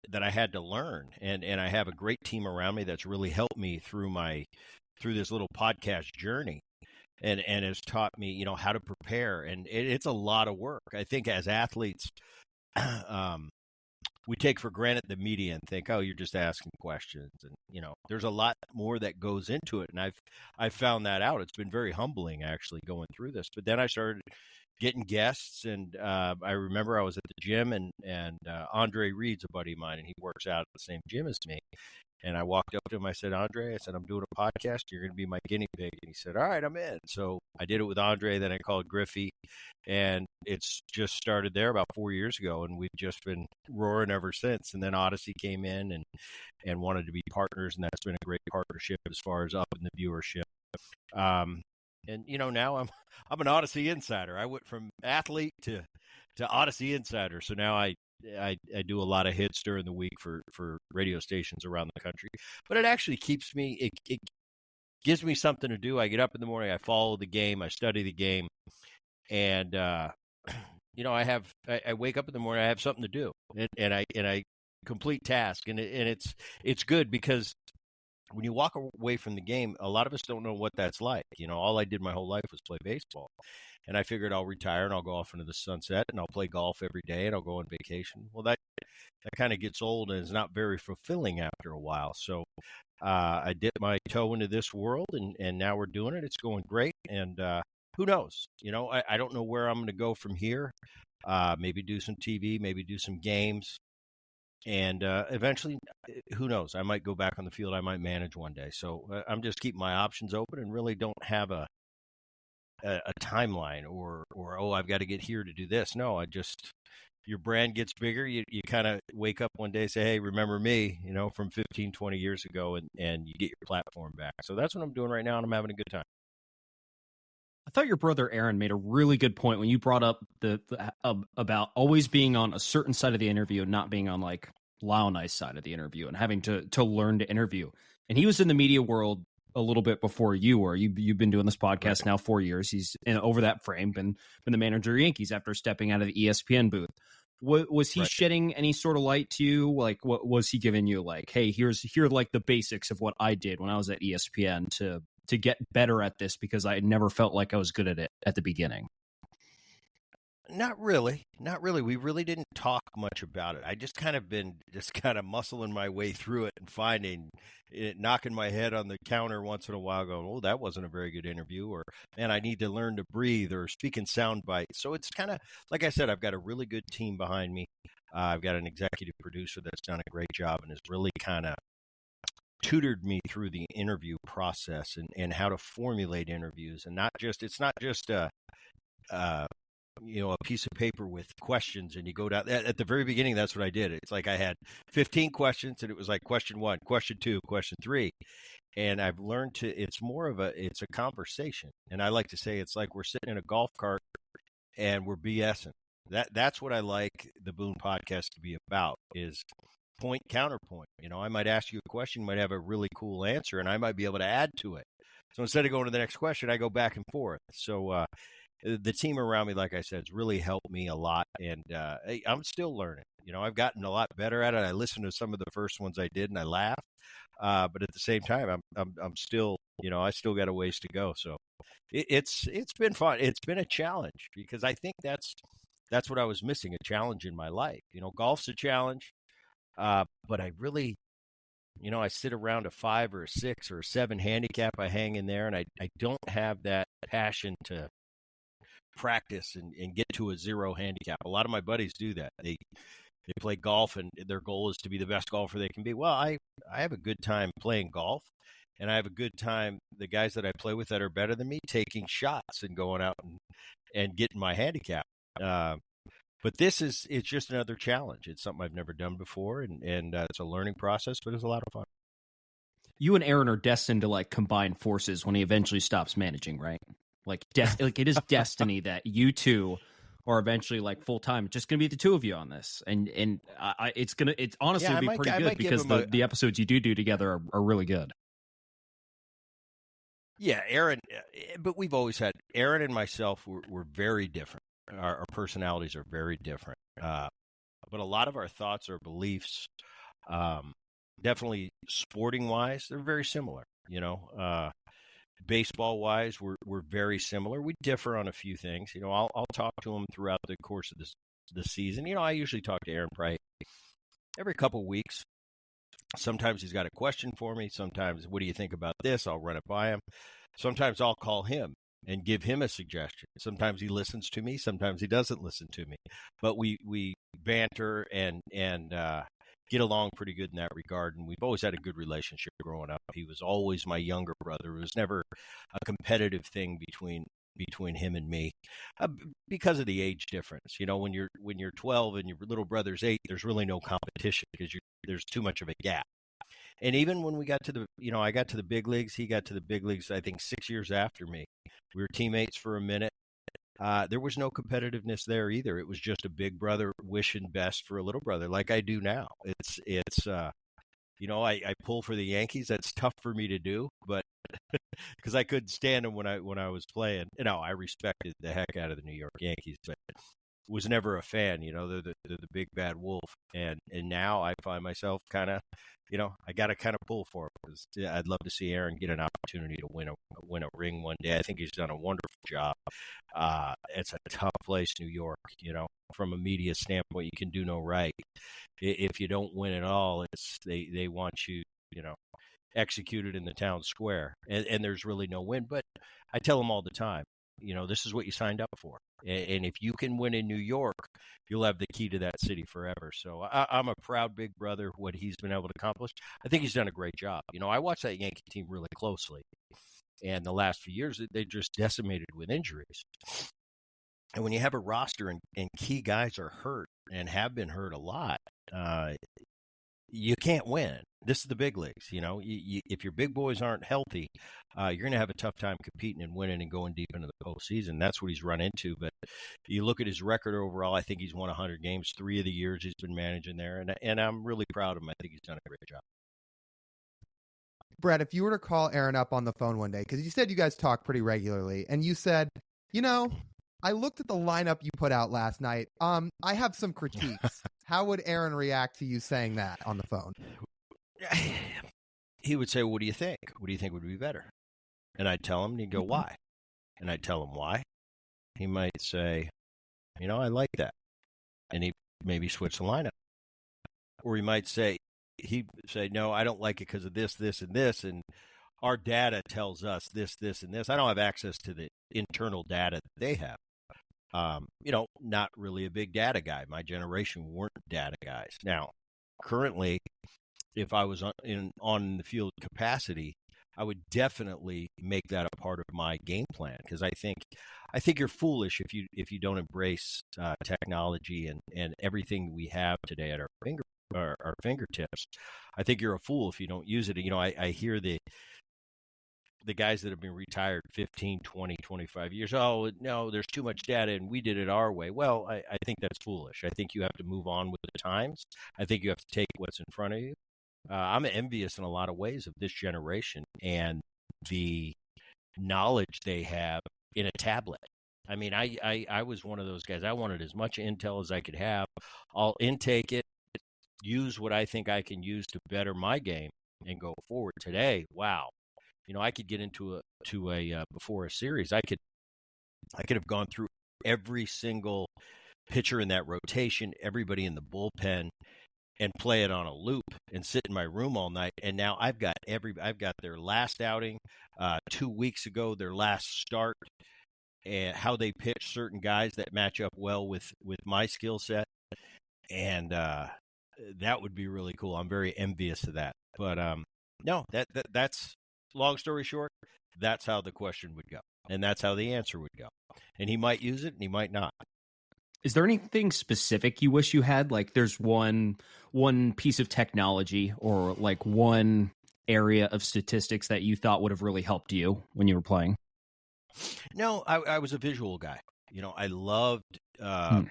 that I had to learn, and I have a great team around me that's really helped me through this little podcast journey, and has taught me, you know, how to prepare, and it's a lot of work. I think as athletes, we take for granted the media and think, oh, you're just asking questions, and you know, there's a lot more that goes into it, and I've found that out. It's been very humbling actually going through this. But then I started getting guests, and I remember I was at the gym, and Andre Reed's a buddy of mine, and he works out at the same gym as me. And I walked up to him, I said, Andre, I'm doing a podcast. You're going to be my guinea pig. And he said, all right, I'm in. So I did it with Andre. Then I called Griffey, and it's just started there about 4 years ago. And we've just been roaring ever since. And then Odyssey came in and wanted to be partners. And that's been a great partnership as far as up in the viewership. And, you know, now I'm an Odyssey insider. I went from athlete to Odyssey insider. So now I do a lot of hits during the week for radio stations around the country. But it actually keeps me, it gives me something to do. I get up in the morning, I follow the game, I study the game. And, you know, I wake up in the morning, I have something to do. And I complete task. And it's good, because when you walk away from the game, a lot of us don't know what that's like. You know, all I did my whole life was play baseball. And I figured I'll retire and I'll go off into the sunset and I'll play golf every day and I'll go on vacation. Well, that kind of gets old and is not very fulfilling after a while. So I dipped my toe into this world, and now we're doing it. It's going great. And who knows? You know, I don't know where I'm going to go from here. Maybe do some TV, maybe do some games. And eventually, who knows? I might go back on the field. I might manage one day. So I'm just keeping my options open and really don't have a timeline or oh, I've got to get here to do this. No, your brand gets bigger. You kind of wake up one day and say, hey, remember me, you know, from 15, 20 years ago, and you get your platform back. So that's what I'm doing right now, and I'm having a good time. I thought your brother Aaron made a really good point when you brought up about always being on a certain side of the interview and not being on like Lyle and I's side of the interview, and having to learn to interview. And he was in the media world a little bit before you were. You've been doing this podcast now 4 years. He's over that frame, been the manager of Yankees after stepping out of the ESPN booth. Was he Right. shedding any sort of light to you? Like, what was he giving you? Like, hey, here like the basics of what I did when I was at ESPN to get better at this, because I never felt like I was good at it at the beginning. Not really. Not really. We really didn't talk much about it. I just kind of muscling my way through it and finding it, knocking my head on the counter once in a while going, oh, that wasn't a very good interview, or, man, I need to learn to breathe, or speak in sound bites. So it's kind of, like I said, I've got a really good team behind me. I've got an executive producer that's done a great job and has really kind of tutored me through the interview process and how to formulate interviews. And it's not just a piece of paper with questions and you go down. At the very beginning, that's what I did. It's like I had 15 questions and it was like question 1, question 2, question 3. And I've learned it's a conversation. And I like to say it's like we're sitting in a golf cart and we're BSing. That's what I like the Boone podcast to be about, is point, counterpoint. I might ask you a question, you might have a really cool answer, and I might be able to add to it. So instead of going to the next question, I go back and forth. So the team around me, like I said, has really helped me a lot, and I'm still learning. I've gotten a lot better at it. I listened to some of the first ones I did, and I laughed. But at the same time, I'm still, I still got a ways to go. So it's been fun. It's been a challenge, because I think that's what I was missing, a challenge in my life. Golf's a challenge, but I really, I sit around a 5 or a 6 or a 7 handicap. I hang in there, and I don't have that passion to practice and get to a 0 handicap. A lot of my buddies do that. They play golf and their goal is to be the best golfer they can be. Well, I have a good time playing golf, and I have a good time, the guys that I play with that are better than me, taking shots and going out and getting my handicap. But it's just another challenge. It's something I've never done before, and it's a learning process, but it's a lot of fun. You and Aaron are destined to like combine forces when he eventually stops managing, right? Like it is destiny that you two are eventually like full time. It's just going to be the two of you on this, and it's honestly Yeah, be pretty good, because the episodes you do together are really good. Yeah, Aaron, but we've always had Aaron and myself. We're very different. Our personalities are very different, but a lot of our thoughts or beliefs, definitely sporting wise, they're very similar. Baseball wise, we're very similar. We differ on a few things. I'll talk to him throughout the course of the season. I usually talk to Aaron probably every couple of weeks. Sometimes he's got a question for me. Sometimes, what do you think about this? I'll run it by him. Sometimes I'll call him and give him a suggestion. Sometimes he listens to me. Sometimes he doesn't listen to me. But we banter and get along pretty good in that regard. And we've always had a good relationship growing up. He was always my younger brother. It was never a competitive thing between him and me, because of the age difference. When you're 12 and your little brother's 8, there's really no competition, because there's too much of a gap. And even when we got to I got to the big leagues, he got to the big leagues, I think 6 years after me. We were teammates for a minute. There was no competitiveness there either. It was just a big brother wishing best for a little brother, like I do now. It's I pull for the Yankees. That's tough for me to do, but because I couldn't stand them when I was playing. I respected the heck out of the New York Yankees, but was never a fan. They're the big bad wolf, and now I find myself kind of, I got to kind of pull for him, because I'd love to see Aaron get an opportunity to win a ring one day. I think he's done a wonderful job. It's a tough place, New York. From a media standpoint, you can do no right. If you don't win at all, they want you, executed in the town square, and there's really no win. But I tell them all the time, this is what you signed up for. And if you can win in New York, you'll have the key to that city forever. So I'm a proud big brother, what he's been able to accomplish. I think he's done a great job. I watch that Yankee team really closely. And the last few years, they just decimated with injuries. And when you have a roster and key guys are hurt and have been hurt a lot, you can't win. This is the big leagues. If your big boys aren't healthy, you're going to have a tough time competing and winning and going deep into the postseason. That's what he's run into. But you look at his record overall, I think he's won 100 games 3 of the years he's been managing there. And I'm really proud of him. I think he's done a great job. Bret, if you were to call Aaron up on the phone one day, because you said you guys talk pretty regularly, and you said, I looked at the lineup you put out last night. I have some critiques. How would Aaron react to you saying that on the phone? He would say, "What do you think? What do you think would be better?" And I'd tell him, and he'd go, "Why?" And I'd tell him why. He might say, "I like that," and he maybe switch the lineup. Or he might say, "No, I don't like it because of this, this, and this, and our data tells us this, this, and this." I don't have access to the internal data that they have. Not really a big data guy. My generation weren't data guys. Now, currently, if I was on the field capacity, I would definitely make that a part of my game plan, because I think you're foolish if you don't embrace technology and everything we have today at our fingertips. I think you're a fool if you don't use it. I hear the guys that have been retired 15, 20, 25 years, "Oh, no, there's too much data and we did it our way." Well, I think that's foolish. I think you have to move on with the times. I think you have to take what's in front of you. I'm envious in a lot of ways of this generation and the knowledge they have in a tablet. I mean, I was one of those guys. I wanted as much intel as I could have. I'll intake it, use what I think I can use to better my game and go forward. Today, wow. I could get into before a series. I could have gone through every single pitcher in that rotation, everybody in the bullpen, and play it on a loop and sit in my room all night. And now I've got their last outing 2 weeks ago, their last start, and how they pitch certain guys that match up well with my skill set. And that would be really cool. I'm very envious of that. But no, that's long story short, that's how the question would go. And that's how the answer would go. And he might use it and he might not. Is there anything specific you wish you had? Like there's one piece of technology or like one area of statistics that you thought would have really helped you when you were playing? No, I was a visual guy. I loved, when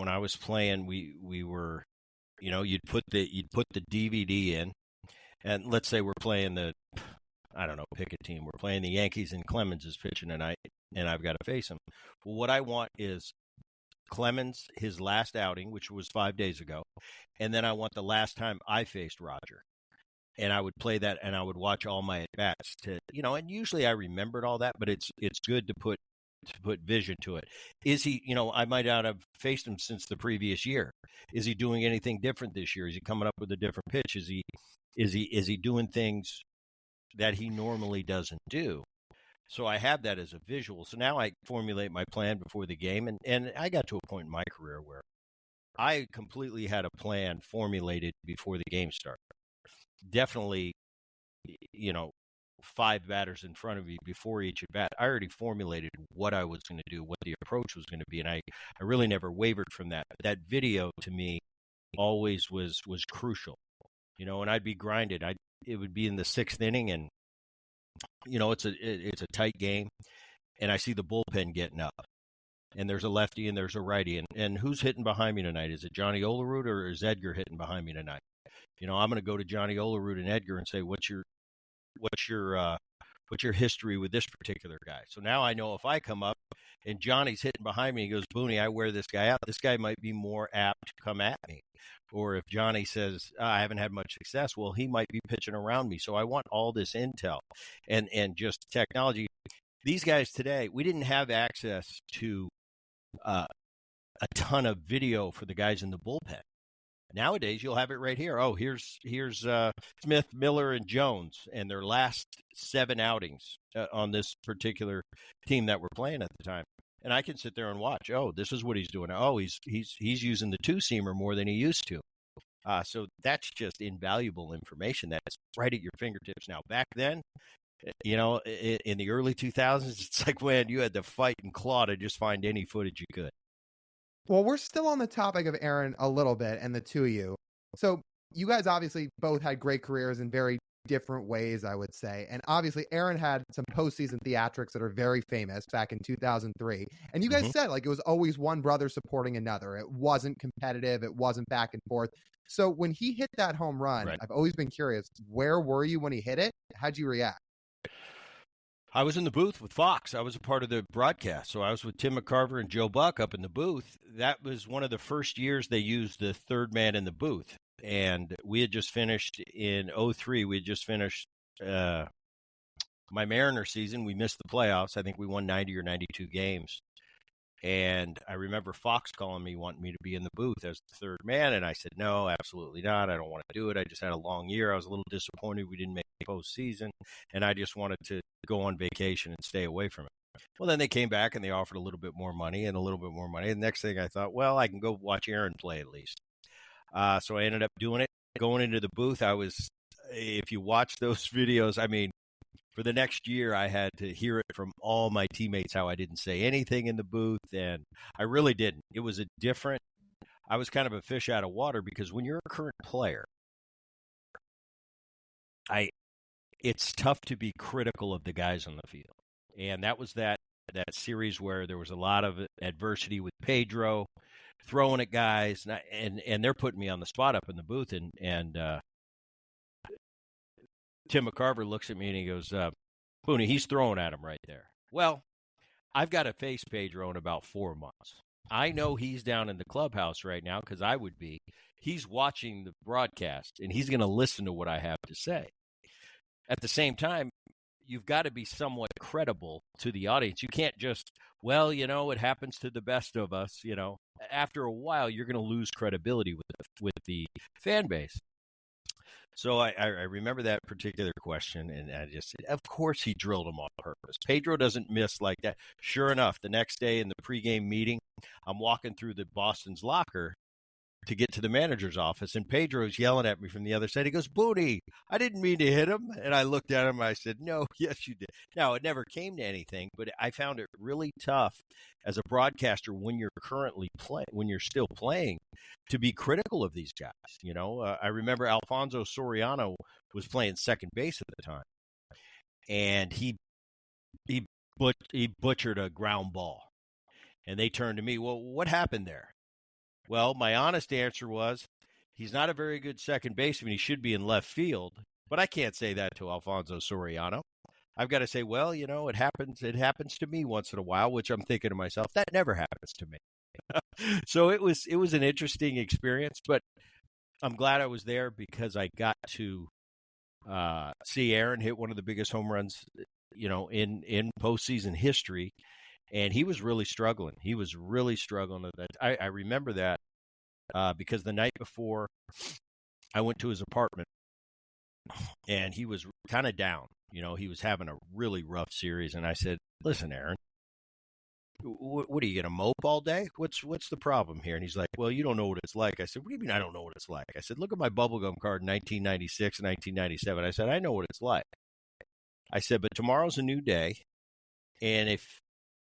I was playing, we were, you'd put the DVD in, and let's say we're playing pick a team. We're playing the Yankees and Clemens is pitching tonight, and I've got to face him. Well, what I want is Clemens, his last outing, which was 5 days ago, and then I want the last time I faced Roger. And I would play that, and I would watch all my at-bats and usually I remembered all that, but it's good to put vision to it. Is he, I might not have faced him since the previous year. Is he doing anything different this year? Is he coming up with a different pitch? Is he doing things that he normally doesn't do? So I have that as a visual. So now I formulate my plan before the game. And I got to a point in my career where I completely had a plan formulated before the game started. Definitely, 5 batters in front of me before each at bat. I already formulated what I was going to do, what the approach was going to be. And I really never wavered from that. But that video to me always was crucial, and I'd be grinded. It would be in the 6th inning, and it's a tight game, and I see the bullpen getting up, and there's a lefty and there's a righty, and who's hitting behind me tonight? Is it Johnny Olerud or is Edgar hitting behind me tonight? I'm going to go to Johnny Olerud and Edgar and say, what's your history with this particular guy? So now I know if I come up and Johnny's hitting behind me, he goes, "Booney, I wear this guy out. This guy might be more apt to come at me." Or if Johnny says, "I haven't had much success," well, he might be pitching around me. So I want all this intel and just technology. These guys today, we didn't have access to a ton of video for the guys in the bullpen. Nowadays, you'll have it right here. Oh, here's Smith, Miller, and Jones, and their last 7 outings on this particular team that we're playing at the time. And I can sit there and watch. Oh, this is what he's doing. Oh, he's using the 2-seamer more than he used to. So that's just invaluable information that's right at your fingertips now. Back then, in the early 2000s, it's like when you had to fight and claw to just find any footage you could. Well, we're still on the topic of Aaron a little bit and the two of you. So you guys obviously both had great careers in very different ways, I would say. And obviously Aaron had some postseason theatrics that are very famous back in 2003. And you guys said it was always one brother supporting another. It wasn't competitive. It wasn't back and forth. So when he hit that home run, right, I've always been curious, where were you when he hit it? How'd you react? I was in the booth with Fox. I was a part of the broadcast. So I was with Tim McCarver and Joe Buck up in the booth. That was one of the first years they used the third man in the booth. And we had just finished in 2003. We had just finished my Mariner season. We missed the playoffs. I think we won 90 or 92 games. And I remember Fox calling me, wanting me to be in the booth as the third man. And I said, no, absolutely not. I don't want to do it. I just had a long year. I was a little disappointed we didn't make the postseason. And I just wanted to go on vacation and stay away from it. Well, then they came back and they offered a little bit more money and a little bit more money. And the next thing I thought, well, I can go watch Aaron play at least. So I ended up doing it. Going into the booth, if you watch those videos, I mean, for the next year, I had to hear it from all my teammates how I didn't say anything in the booth, and I really didn't. It was I was kind of a fish out of water because when you're a current player, it's tough to be critical of the guys on the field. And that was that series where there was a lot of adversity with Pedro throwing at guys, and they're putting me on the spot up in the booth, and Tim McCarver looks at me and he goes, Boone, he's throwing at him right there. Well, I've got to face Pedro in about 4 months. I know he's down in the clubhouse right now because I would be. He's watching the broadcast, and he's going to listen to what I have to say. At the same time, you've got to be somewhat credible to the audience. You can't just, well, it happens to the best of us. After a while, you're going to lose credibility with the fan base. So I remember that particular question, and I just said, of course he drilled him on purpose. Pedro doesn't miss like that. Sure enough, the next day in the pregame meeting, I'm walking through the Boston's locker to get to the manager's office, and Pedro's yelling at me from the other side. He goes, Booney, I didn't mean to hit him. And I looked at him, and I said, no, yes, you did. Now, it never came to anything, but I found it really tough as a broadcaster when you're when you're still playing, to be critical of these guys. I remember Alfonso Soriano was playing second base at the time, and he butchered a ground ball. And they turned to me, well, what happened there? Well, my honest answer was, he's not a very good second baseman. He should be in left field. But I can't say that to Alfonso Soriano. I've got to say, well, it happens. It happens to me once in a while, which I'm thinking to myself, that never happens to me. So it was an interesting experience, but I'm glad I was there because I got to see Aaron hit one of the biggest home runs, in postseason history. And he was really struggling. He was really struggling at that. I remember that because the night before I went to his apartment and he was kind of down. He was having a really rough series. And I said, listen, Aaron, what are you going to mope all day? What's the problem here? And he's like, well, you don't know what it's like. I said, what do you mean I don't know what it's like? I said, look at my bubblegum card in 1996 and 1997. I said, I know what it's like. I said, but tomorrow's a new day. And if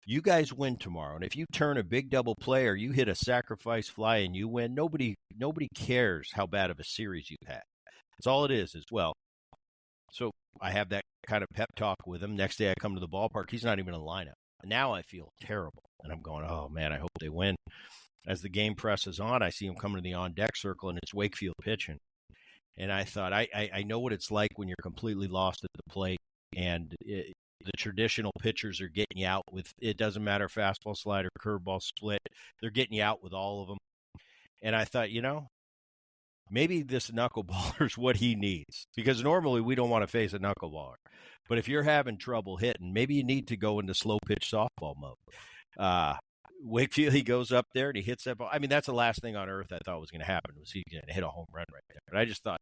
you guys win tomorrow, and if you turn a big double play or you hit a sacrifice fly and you win, nobody cares how bad of a series you've had. That's all it is as well. So I have that kind of pep talk with him. Next day I come to the ballpark. He's not even in the lineup. Now I feel terrible. And I'm going, oh, man, I hope they win. As the game presses on, I see him coming to the on-deck circle, and it's Wakefield pitching. And I thought, I know what it's like when you're completely lost at the plate, and the traditional pitchers are getting you out with, it doesn't matter, fastball, slider, curveball, split. They're getting you out with all of them. And I thought, maybe this knuckleballer is what he needs, because normally we don't want to face a knuckleballer. But if you're having trouble hitting, maybe you need to go into slow pitch softball mode. Wakefield, he goes up there and he hits that ball. I mean, that's the last thing on earth I thought was going to happen, was he going to hit a home run right there. But I just thought,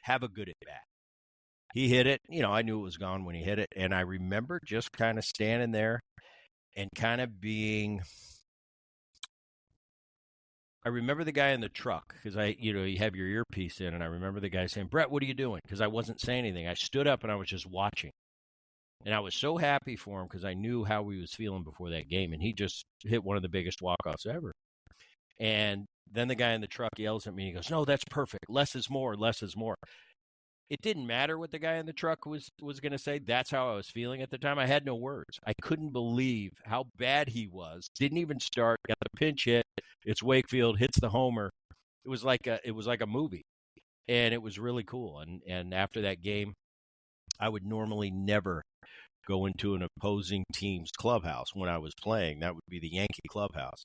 have a good at bat. He hit it. I knew it was gone when he hit it. And I remember just kind of standing there and kind of being, I remember the guy in the truck, because you have your earpiece in, and I remember the guy saying, Brett, what are you doing? Because I wasn't saying anything. I stood up and I was just watching. And I was so happy for him because I knew how he was feeling before that game. And he just hit one of the biggest walk-offs ever. And then the guy in the truck yells at me. He goes, no, that's perfect. Less is more. Less is more. It didn't matter what the guy in the truck was going to say. That's how I was feeling at the time. I had no words. I couldn't believe how bad he was. Didn't even start. Got the pinch hit. It's Wakefield, hits the homer. It was like a movie. And it was really cool. And after that game, I would normally never go into an opposing team's clubhouse when I was playing. That would be the Yankee clubhouse.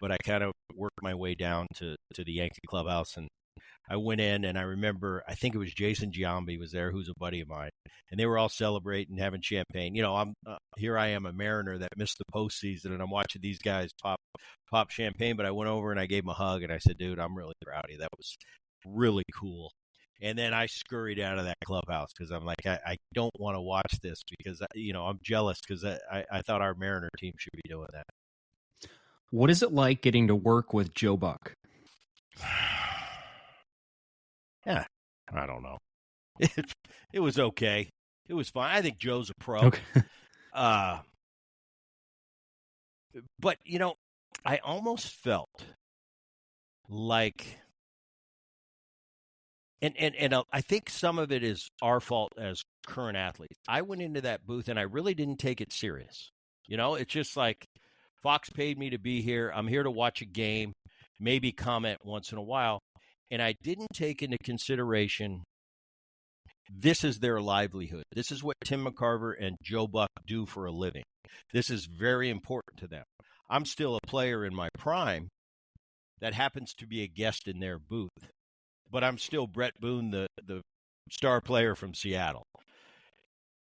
But I kind of worked my way down to the Yankee clubhouse, and I went in, and I remember, I think it was Jason Giambi was there, who's a buddy of mine, and they were all celebrating, having champagne. You know, I'm here I am, a Mariner that missed the postseason, and I'm watching these guys pop champagne, but I went over and I gave him a hug, and I said, dude, I'm really proud of you. That was really cool. And then I scurried out of that clubhouse because I'm like, I don't want to watch this because, you know, I'm jealous because I thought our Mariner team should be doing that. What is it like getting to work with Joe Buck? Yeah, I don't know. It was okay. It was fine. I think Joe's a pro. Okay. But, you know, I almost felt like, and I think some of it is our fault as current athletes. I went into that booth and I really didn't take it serious. You know, it's just like, Fox paid me to be here. I'm here to watch a game, maybe comment once in a while. And I didn't take into consideration this is their livelihood. This is what Tim McCarver and Joe Buck do for a living. This is very important to them. I'm still a player in my prime that happens to be a guest in their booth, but I'm still Bret Boone, the star player from Seattle.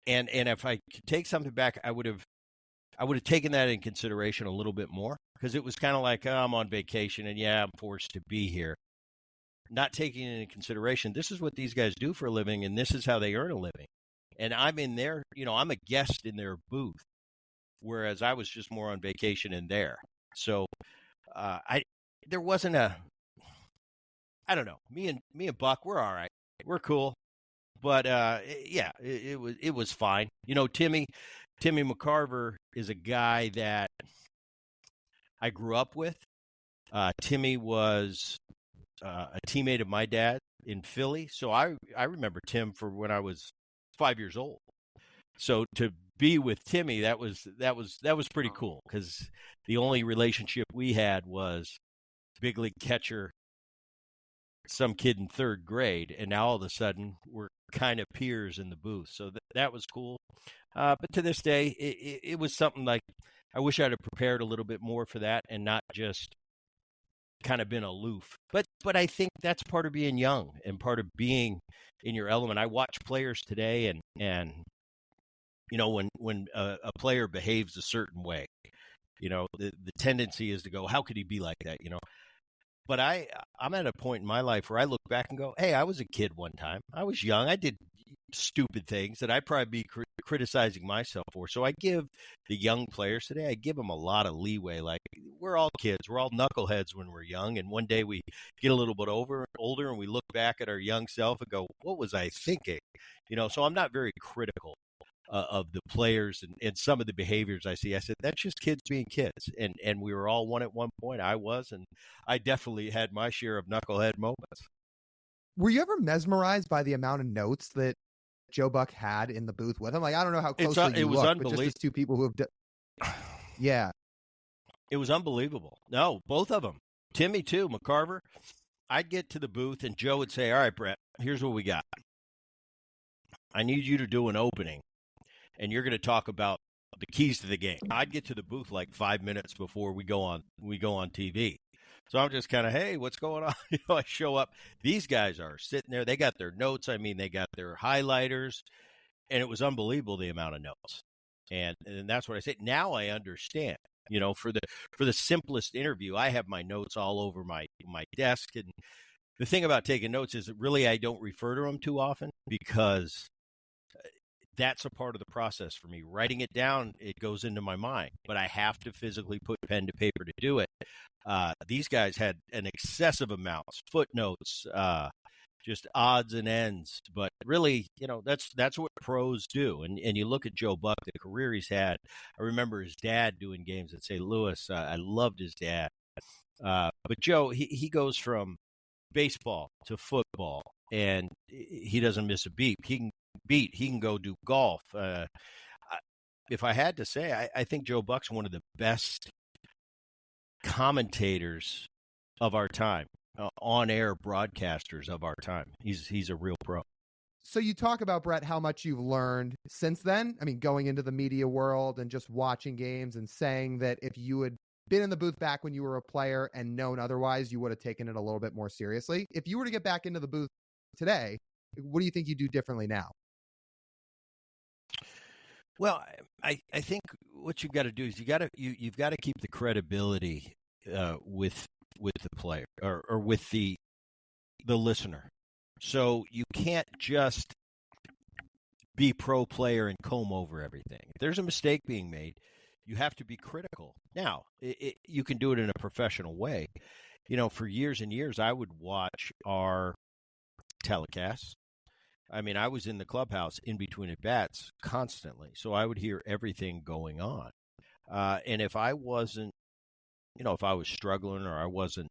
And if I could take something back, I would have taken that in consideration a little bit more, because it was kind of like, oh, I'm on vacation and yeah, I'm forced to be here. Not taking it into consideration, this is what these guys do for a living and this is how they earn a living. And I'm in there, you know, I'm a guest in their booth, whereas I was just more on vacation in there. So there wasn't I don't know, me and Buck, we're all right. We're cool. But yeah, it was fine. You know, Timmy McCarver is a guy that I grew up with. Timmy was a teammate of my dad in Philly, so I remember Tim for when I was 5 years old. So to be with Timmy, that was pretty cool, because the only relationship we had was big league catcher, some kid in third grade, and now all of a sudden we're kind of peers in the booth. So that was cool. But to this day, it was something like, I wish I'd have prepared a little bit more for that and not just kind of been aloof. But I think that's part of being young and part of being in your element. I watch players today and you know, when a player behaves a certain way, you know, the tendency is to go, how could he be like that, you know? But I'm at a point in my life where I look back and go, hey, I was a kid one time. I was young. I did stupid things that I'd probably be criticizing myself for. So I give the young players today, I give them a lot of leeway. Like, we're all kids. We're all knuckleheads when we're young. And one day we get a little bit older and we look back at our young self and go, what was I thinking? You know, so I'm not very critical of the players and some of the behaviors I see. I said, that's just kids being kids. And we were all one at one point. I was, and I definitely had my share of knucklehead moments. Were you ever mesmerized by the amount of notes that Joe Buck had in the booth with him? Like, I don't know how closely you looked, but just as two people who have done. Yeah. It was unbelievable. No, both of them. Timmy too, McCarver. I'd get to the booth and Joe would say, all right, Bret, here's what we got. I need you to do an opening, and you're going to talk about the keys to the game. I'd get to the booth like 5 minutes before we go on TV. So I'm just kind of, hey, what's going on? You know, I show up. These guys are sitting there. They got their notes. I mean, they got their highlighters, and it was unbelievable the amount of notes. And that's what I say. Now I understand. You know, for the simplest interview, I have my notes all over my desk. And the thing about taking notes is that really I don't refer to them too often, because that's a part of the process for me. Writing it down, it goes into my mind, but I have to physically put pen to paper to do it. These guys had an excessive amounts, footnotes, just odds and ends. But really, you know, that's what pros do. And you look at Joe Buck, the career he's had. I remember his dad doing games at St. Louis. I loved his dad. But Joe, he goes from baseball to football, and he doesn't miss a beat. He can go do golf. If I had to say, I think Joe Buck's one of the best commentators of our time, on-air broadcasters of our time. He's a real pro. So you talk about, Brett, how much you've learned since then. I mean, going into the media world and just watching games and saying that if you had been in the booth back when you were a player and known otherwise, you would have taken it a little bit more seriously. If you were to get back into the booth today, what do you think you do differently now? Well, I think what you've got to do is you've got to keep the credibility with the player or with the listener. So you can't just be pro player and comb over everything. If there's a mistake being made, you have to be critical. Now, you can do it in a professional way. You know, for years and years, I would watch our telecasts. I mean, I was in the clubhouse in between at bats constantly, so I would hear everything going on. And if I wasn't, if I was struggling or I wasn't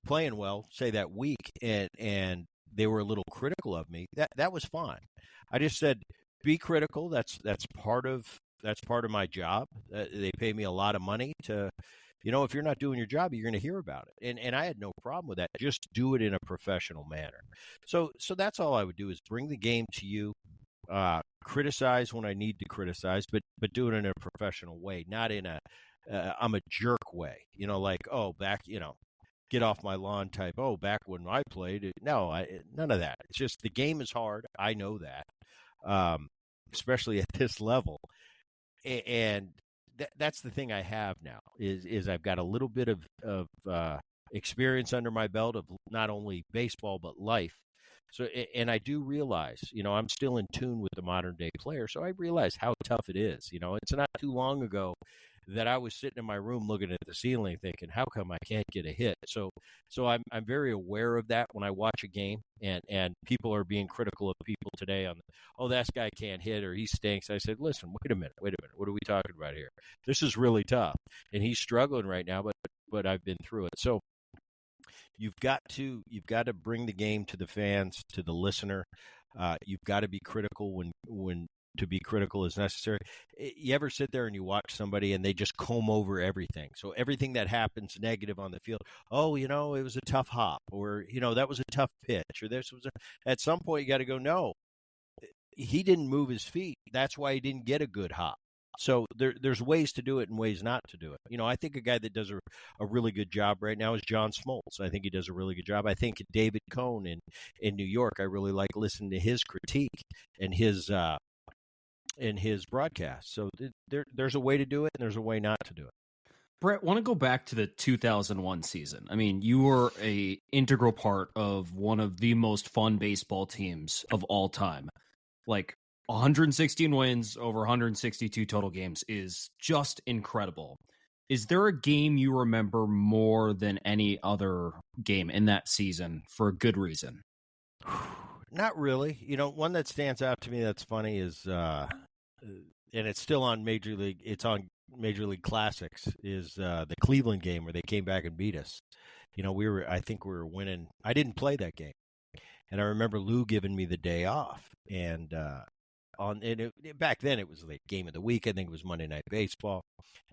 playing well, say that week, and they were a little critical of me, that was fine. I just said, be critical. That's part of my job. They pay me a lot of money to, if you're not doing your job, you're going to hear about it. And I had no problem with that. Just do it in a professional manner. So that's all I would do is bring the game to you, criticize when I need to criticize, but do it in a professional way, not in a I'm a jerk way, get off my lawn type. Oh, back when I played, no, none of that. It's just the game is hard. I know that, especially at this level. And that's the thing I have now is I've got a little bit of experience under my belt of not only baseball but life. So, and I do realize, I'm still in tune with the modern day player. So I realize how tough it is. It's not too long ago that I was sitting in my room looking at the ceiling thinking, how come I can't get a hit? So I'm very aware of that when I watch a game, and people are being critical of people today on, that guy can't hit or he stinks. I said, listen, wait a minute. What are we talking about here? This is really tough, and he's struggling right now, but I've been through it. So you've got to bring the game to the fans, to the listener. You've got to be critical when to be critical is necessary. You ever sit there and you watch somebody and they just comb over everything? So everything that happens negative on the field, it was a tough hop, or, that was a tough pitch, or at some point you got to go, no, he didn't move his feet. That's why he didn't get a good hop. So there's ways to do it and ways not to do it. I think a guy that does a really good job right now is John Smoltz. I think he does a really good job. I think David Cohn in New York, I really like listening to his critique and his broadcast. So there's a way to do it and there's a way not to do it. Brett, want to go back to the 2001 season. I mean, you were a integral part of one of the most fun baseball teams of all time. Like 116 wins over 162 total games is just incredible. Is there a game you remember more than any other game in that season for a good reason? Not really. One that stands out to me that's funny is, and it's still on Major League. It's on Major League Classics. Is the Cleveland game where they came back and beat us. I think we were winning. I didn't play that game, and I remember Lou giving me the day off. And back then it was like game of the week. I think it was Monday Night Baseball.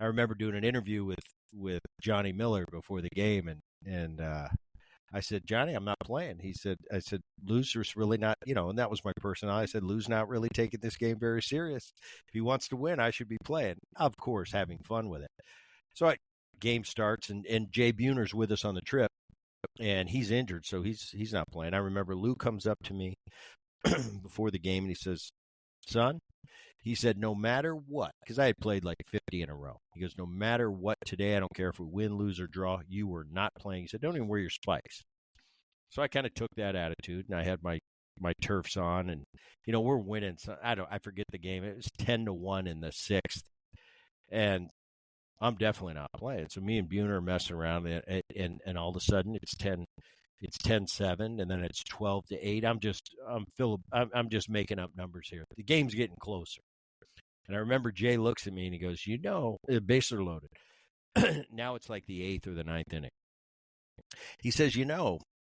I remember doing an interview with Johnny Miller before the game, and I said, Johnny, I'm not playing. I said, Lou's just really not, and that was my personality. I said, Lou's not really taking this game very serious. If he wants to win, I should be playing. Of course, having fun with it. So game starts, and Jay Buhner's with us on the trip, and he's injured, so he's not playing. I remember Lou comes up to me before the game, and he says, son, he said, no matter what, because I had played like 50 in a row. He goes, no matter what today, I don't care if we win, lose, or draw, you were not playing. He said, don't even wear your spikes. So I kind of took that attitude, and I had my turfs on, and, we're winning. So I forget the game. It was 10-1 in the sixth, and I'm definitely not playing. So me and Buhner are messing around, and all of a sudden it's 10-7, and then it's 12-8. I'm just making up numbers here. The game's getting closer. And I remember Jay looks at me and he goes, the bases are loaded. Now it's like the 8th or the 9th inning. He says,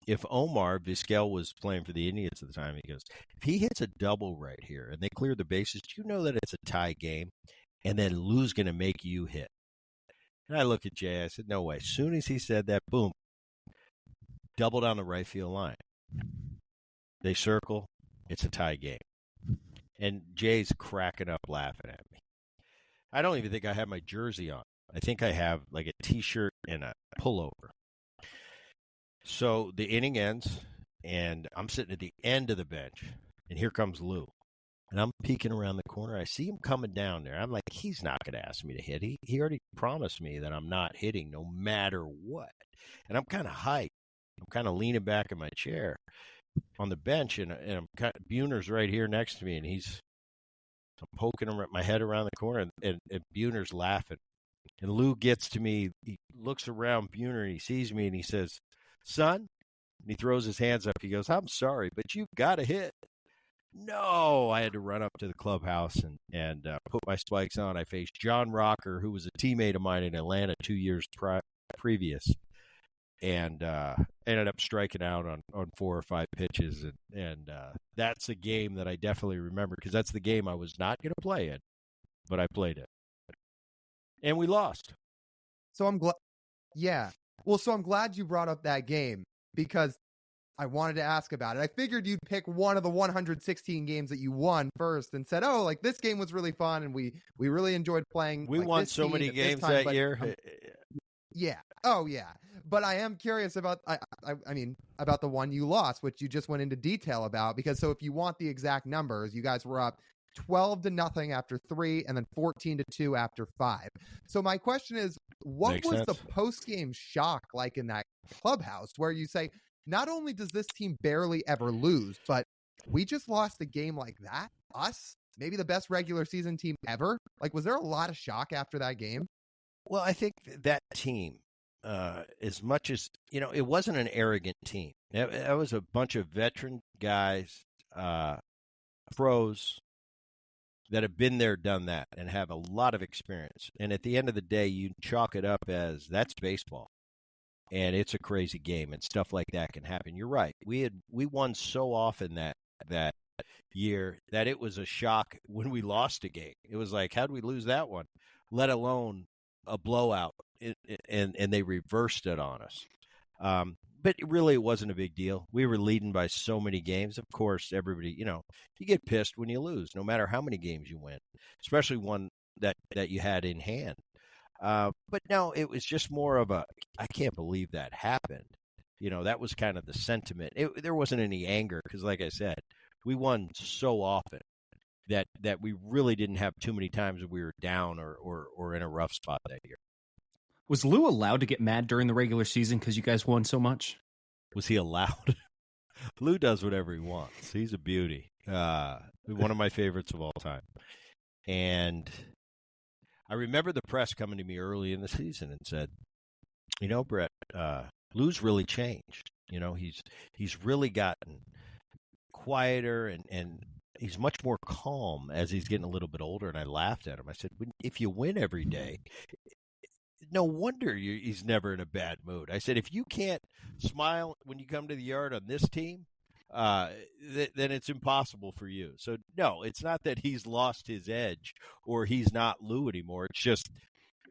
if Omar Vizquel was playing for the Indians at the time, he goes, if he hits a double right here and they clear the bases, do you know that it's a tie game? And then Lou's going to make you hit. And I look at Jay. I said, no way. As soon as he said that, boom, double down the right field line. They circle. It's a tie game. And Jay's cracking up laughing at me. I don't even think I have my jersey on. I think I have like a T-shirt and a pullover. So the inning ends, and I'm sitting at the end of the bench, and here comes Lou. And I'm peeking around the corner. I see him coming down there. I'm like, he's not going to ask me to hit. He already promised me that I'm not hitting no matter what. And I'm kind of hyped. I'm kind of leaning back in my chair on the bench, and Buhner's right here next to me, and I'm poking my head around the corner, and Buhner's laughing. And Lou gets to me. He looks around Buhner, and he sees me, and he says, "Son," and he throws his hands up. He goes, "I'm sorry, but you've got to hit." No, I had to run up to the clubhouse and put my spikes on. I faced John Rocker, who was a teammate of mine in Atlanta 2 years previous, and ended up striking out on 4 or 5 pitches. And that's a game that I definitely remember because that's the game I was not going to play in, but I played it. And we lost. So I'm glad. Yeah. Well, so I'm glad you brought up that game because I wanted to ask about it. I figured you'd pick one of the 116 games that you won first and said, oh, like this game was really fun and we really enjoyed playing. We like, won so many games that year. Yeah. Oh, yeah. But I am curious about, I mean, about the one you lost, which you just went into detail about, because so if you want the exact numbers, you guys were up 12-0 after 3 and then 14-2 after 5. So my question is, what Makes was sense. the post-game shock like in that clubhouse where you say, not only does this team barely ever lose, but we just lost a game like that? Us? Maybe the best regular season team ever? Like, was there a lot of shock after that game? Well, I think that team, as much as, it wasn't an arrogant team. That was a bunch of veteran guys, pros that have been there, done that, and have a lot of experience. And at the end of the day, you chalk it up as that's baseball. And it's a crazy game, and stuff like that can happen. You're right. We won so often that year that it was a shock when we lost a game. It was like, how'd we lose that one? Let alone a blowout, and they reversed it on us. But really, it wasn't a big deal. We were leading by so many games. Of course, everybody, you get pissed when you lose, no matter how many games you win, especially one that you had in hand. But no, it was just more of a, I can't believe that happened. That was kind of the sentiment. There wasn't any anger because, like I said, we won so often that we really didn't have too many times that we were down or in a rough spot that year. Was Lou allowed to get mad during the regular season because you guys won so much? Was he allowed? Lou does whatever he wants. He's a beauty. One of my favorites of all time. And I remember the press coming to me early in the season and said, Brett, Lou's really changed. He's really gotten quieter and he's much more calm as he's getting a little bit older. And I laughed at him. I said, if you win every day, no wonder he's never in a bad mood. I said, if you can't smile when you come to the yard on this team, then it's impossible for you. So, no, it's not that he's lost his edge or he's not Lou anymore. It's just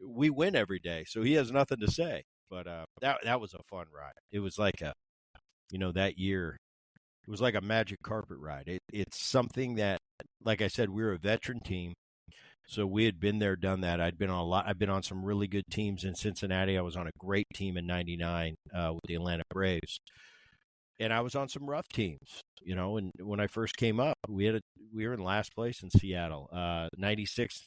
we win every day, so he has nothing to say. But that was a fun ride. It was like that year, it was like a magic carpet ride. It's something that, like I said, we're a veteran team. So we had been there, done that. I've been on some really good teams in Cincinnati. I was on a great team in '99 with the Atlanta Braves. And I was on some rough teams, and when I first came up, we were in last place in Seattle. 96,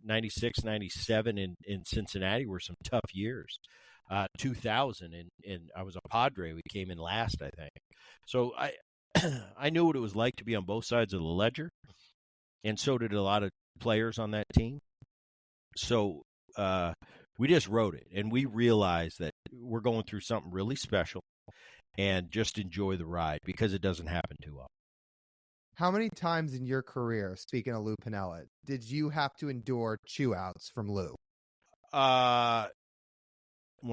97 in Cincinnati were some tough years. 2000, and I was a Padre. We came in last, I think. So I knew what it was like to be on both sides of the ledger, and so did a lot of players on that team. So we just rode it, and we realized that we're going through something really special. And just enjoy the ride because it doesn't happen too often. How many times in your career, speaking of Lou Piniella, did you have to endure chew-outs from Lou? When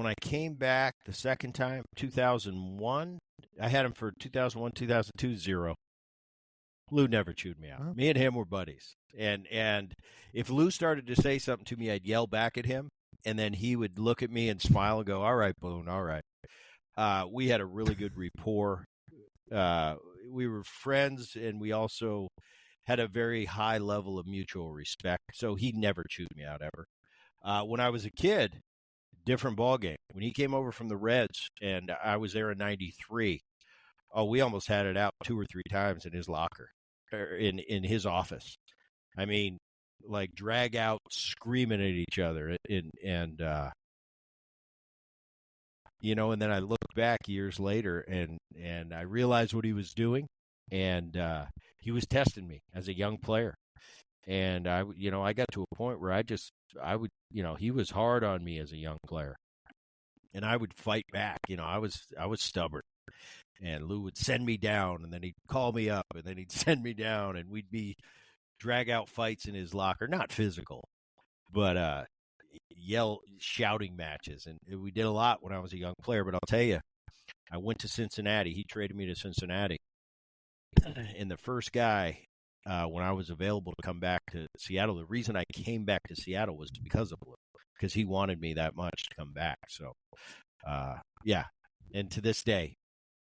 I came back the second time, 2001, I had him for 2001, 2002, 0. Lou never chewed me out. Huh? Me and him were buddies. And if Lou started to say something to me, I'd yell back at him, and then he would look at me and smile and go, all right, Boone, all right. We had a really good rapport. we were friends, and we also had a very high level of mutual respect. So he never chewed me out ever. When I was a kid, different ball game. When he came over from the Reds, and I was there in '93, we almost had it out 2 or 3 times in his locker, or in his office. I mean, like drag out, screaming at each other, and and then I looked back years later, and I realized what he was doing, and he was testing me as a young player. And I got to a point where he was hard on me as a young player, and I would fight back. I was stubborn, and Lou would send me down, and then he'd call me up, and then he'd send me down, and we'd be drag out fights in his locker, not physical, but shouting matches. And we did a lot when I was a young player. But I'll tell you, I went to Cincinnati. He traded me to Cincinnati, and the first guy. When I was available to come back to Seattle, the reason I came back to Seattle was because of Lou, because he wanted me that much to come back. So, yeah. And to this day,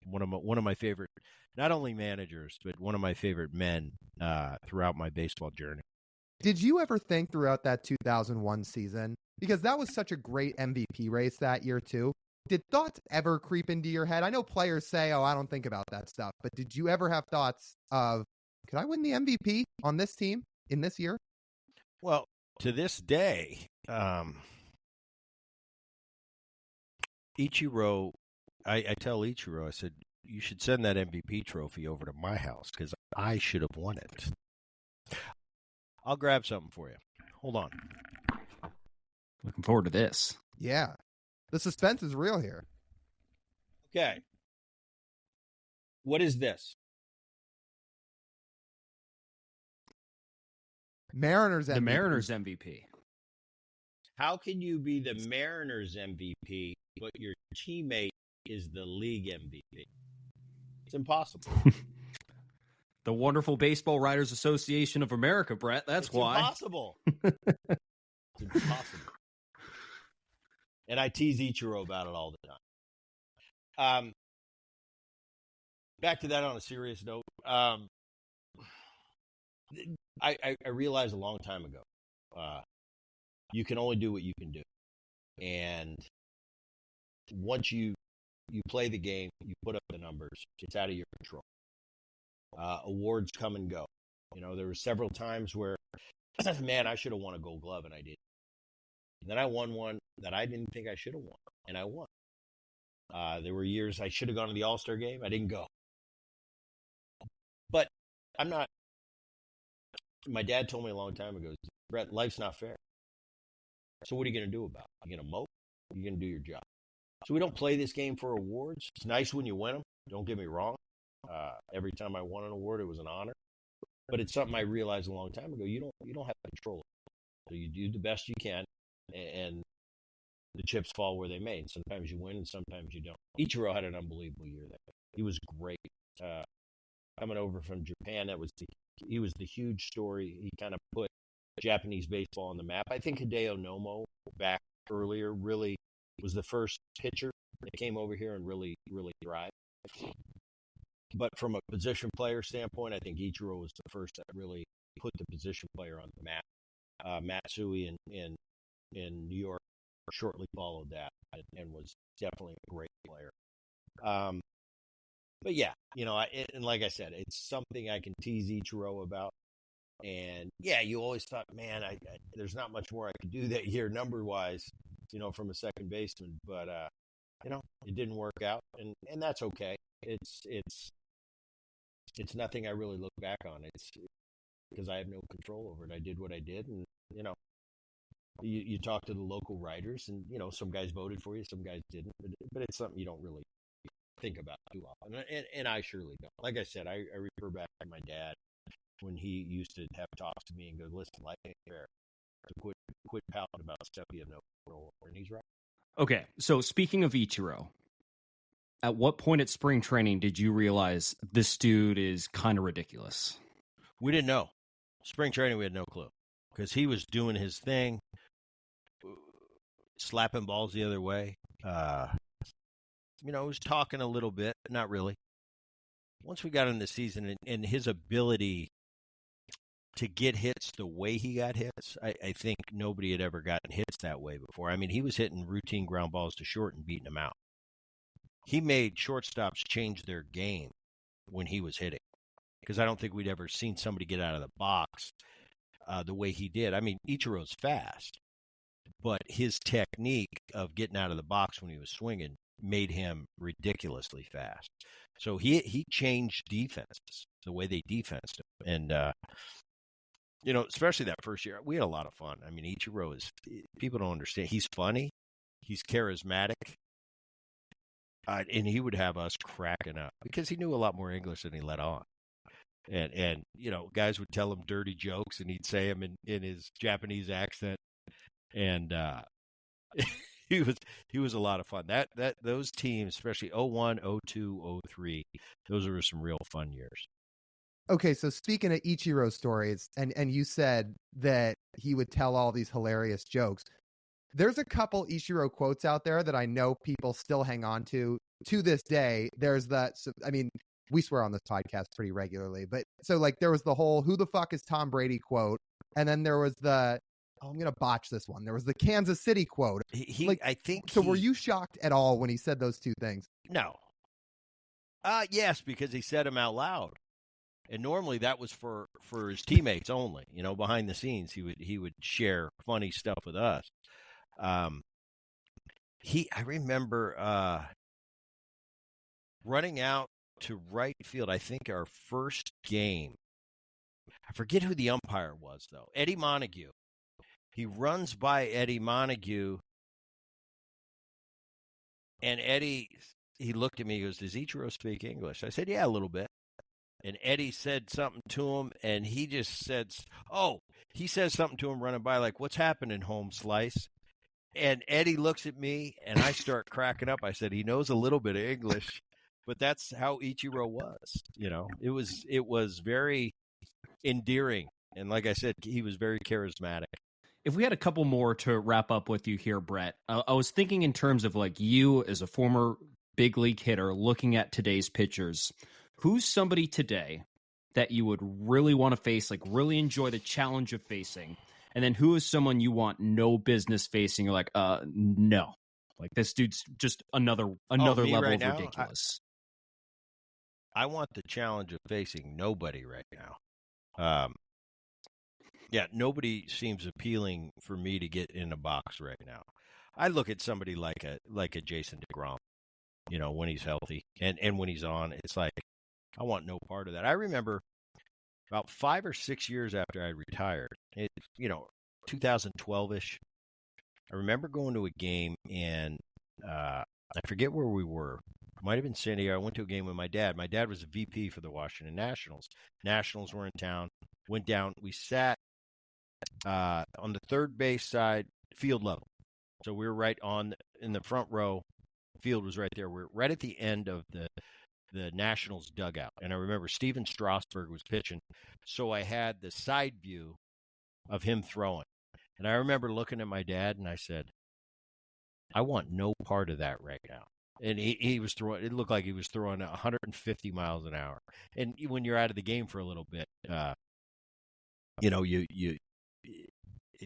one of my favorite, not only managers, but one of my favorite men throughout my baseball journey. Did you ever think throughout that 2001 season, because that was such a great MVP race that year too, did thoughts ever creep into your head? I know players say, I don't think about that stuff, but did you ever have thoughts of, could I win the MVP on this team in this year? Well, to this day, Ichiro, I tell Ichiro, I said, you should send that MVP trophy over to my house because I should have won it. I'll grab something for you. Hold on. Looking forward to this. Yeah. The suspense is real here. Okay. What is this? Mariners MVP. The Mariners MVP. How can you be the Mariners MVP, but your teammate is the league MVP? It's impossible. The wonderful Baseball Writers Association of America, Brett. That's why. Impossible. It's impossible. And I tease Ichiro about it all the time. Back to that on a serious note. I realized a long time ago, you can only do what you can do. And once you play the game, you put up the numbers, it's out of your control. Awards come and go. There were several times where, man, I should have won a Gold Glove, and I didn't. And then I won one that I didn't think I should have won, and I won. There were years I should have gone to the All-Star game. I didn't go. But I'm not. My dad told me a long time ago, Brett, life's not fair. So what are you going to do about it? You're going to mope? You're going to do your job. So we don't play this game for awards. It's nice when you win them. Don't get me wrong. Every time I won an award, it was an honor. But it's something I realized a long time ago. You don't have control. So you do the best you can, and the chips fall where they may. And sometimes you win, and sometimes you don't. Ichiro had an unbelievable year there. He was great. Coming over from Japan, he was the huge story. He kind of put Japanese baseball on the map. I think Hideo Nomo back earlier really was the first pitcher that came over here and really, really thrived. But from a position player standpoint, I think Ichiro was the first that really put the position player on the map. Matsui in New York shortly followed that and was definitely a great player. But yeah, and like I said, it's something I can tease Ichiro about. And yeah, you always thought, man, there's not much more I could do that year number-wise, from a second baseman. But it didn't work out, and that's okay. It's nothing I really look back on. It's because I have no control over it. I did what I did, and you talk to the local writers, and some guys voted for you, some guys didn't. But it's something you don't really think about too often, and I surely don't. Like I said, I refer back to my dad when he used to have talks to me and go, "Listen, life ain't fair. So quit pouting about stuff you have no control over." And he's right. Okay, so speaking of Ichiro, at what point at spring training did you realize this dude is kind of ridiculous? We didn't know. Spring training, we had no clue because he was doing his thing, slapping balls the other way. He was talking a little bit, not really. once we got in the season and his ability to get hits the way he got hits, I think nobody had ever gotten hits that way before. I mean, he was hitting routine ground balls to short and beating them out. He made shortstops change their game when he was hitting, because I don't think we'd ever seen somebody get out of the box the way he did. I mean, Ichiro's fast, but his technique of getting out of the box when he was swinging made him ridiculously fast. So he changed defenses, the way they defensed him. And, especially that first year, we had a lot of fun. I mean, Ichiro people don't understand. He's funny. He's charismatic. And he would have us cracking up because he knew a lot more English than he let on. And guys would tell him dirty jokes, and he'd say them in his Japanese accent. And he was a lot of fun. Those teams, especially 01, 02, 03, those were some real fun years. Okay, so speaking of Ichiro stories, and you said that he would tell all these hilarious jokes. There's a couple Ichiro quotes out there that I know people still hang on to this day. There's that. So, I mean, we swear on this podcast pretty regularly, but so like there was the whole "Who the fuck is Tom Brady" quote, and then there was the I'm gonna botch this one. There was the Kansas City quote. I think. So were you shocked at all when he said those two things? No. Yes, because he said them out loud. And normally that was for his teammates only. Behind the scenes, he would share funny stuff with us. I remember running out to right field. I think our first game. I forget who the umpire was though. Eddie Montague. He runs by Eddie Montague, and Eddie. He looked at me. He goes, "Does Ichiro speak English?" I said, "Yeah, a little bit." And Eddie said something to him, and he just said, he says something to him running by, like, "What's happening, home slice?" And Eddie looks at me, and I start cracking up. I said, he knows a little bit of English, but that's how Ichiro was. It was very endearing. And like I said, he was very charismatic. If we had a couple more to wrap up with you here, Brett, I was thinking in terms of like you as a former big league hitter looking at today's pitchers. Who's somebody today that you would really want to face, like really enjoy the challenge of facing? And then who is someone you want no business facing? You're like, no. Like this dude's just another level right of now? ridiculous. I want the challenge of facing nobody right now. Nobody seems appealing for me to get in a box right now. I look at somebody like a Jason DeGrom, when he's healthy and when he's on, it's like, I want no part of that. I remember about 5 or 6 years after I retired, 2012-ish, I remember going to a game, and I forget where we were. It might have been San Diego. I went to a game with my dad. My dad was a VP for the Washington Nationals. Nationals were in town. Went down. We sat on the third base side, field level. So we were right in the front row. Field was right there. We're right at the end of the Nationals dugout. And I remember Steven Strasburg was pitching. So I had the side view of him throwing. And I remember looking at my dad and I said, I want no part of that right now. And he was throwing, it looked like he was throwing 150 miles an hour. And when you're out of the game for a little bit, it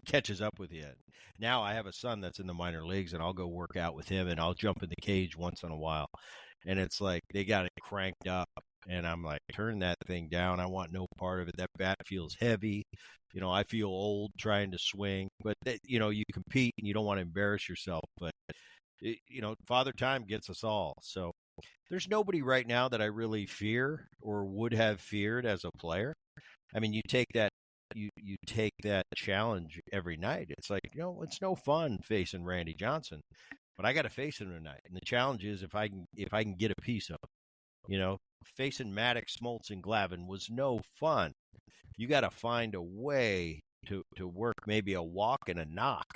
catches up with you. Now I have a son that's in the minor leagues, and I'll go work out with him, and I'll jump in the cage once in a while. And it's like they got it cranked up, and I'm like, turn that thing down. I want no part of it. That bat feels heavy. I feel old trying to swing. But, you compete, and you don't want to embarrass yourself. But, Father Time gets us all. So there's nobody right now that I really fear or would have feared as a player. I mean, you take that challenge every night. It's like, it's no fun facing Randy Johnson, but I got to face him tonight. And the challenge is if I can get a piece of him. Facing Maddox, Smoltz, and Glavine was no fun. You got to find a way to work maybe a walk and a knock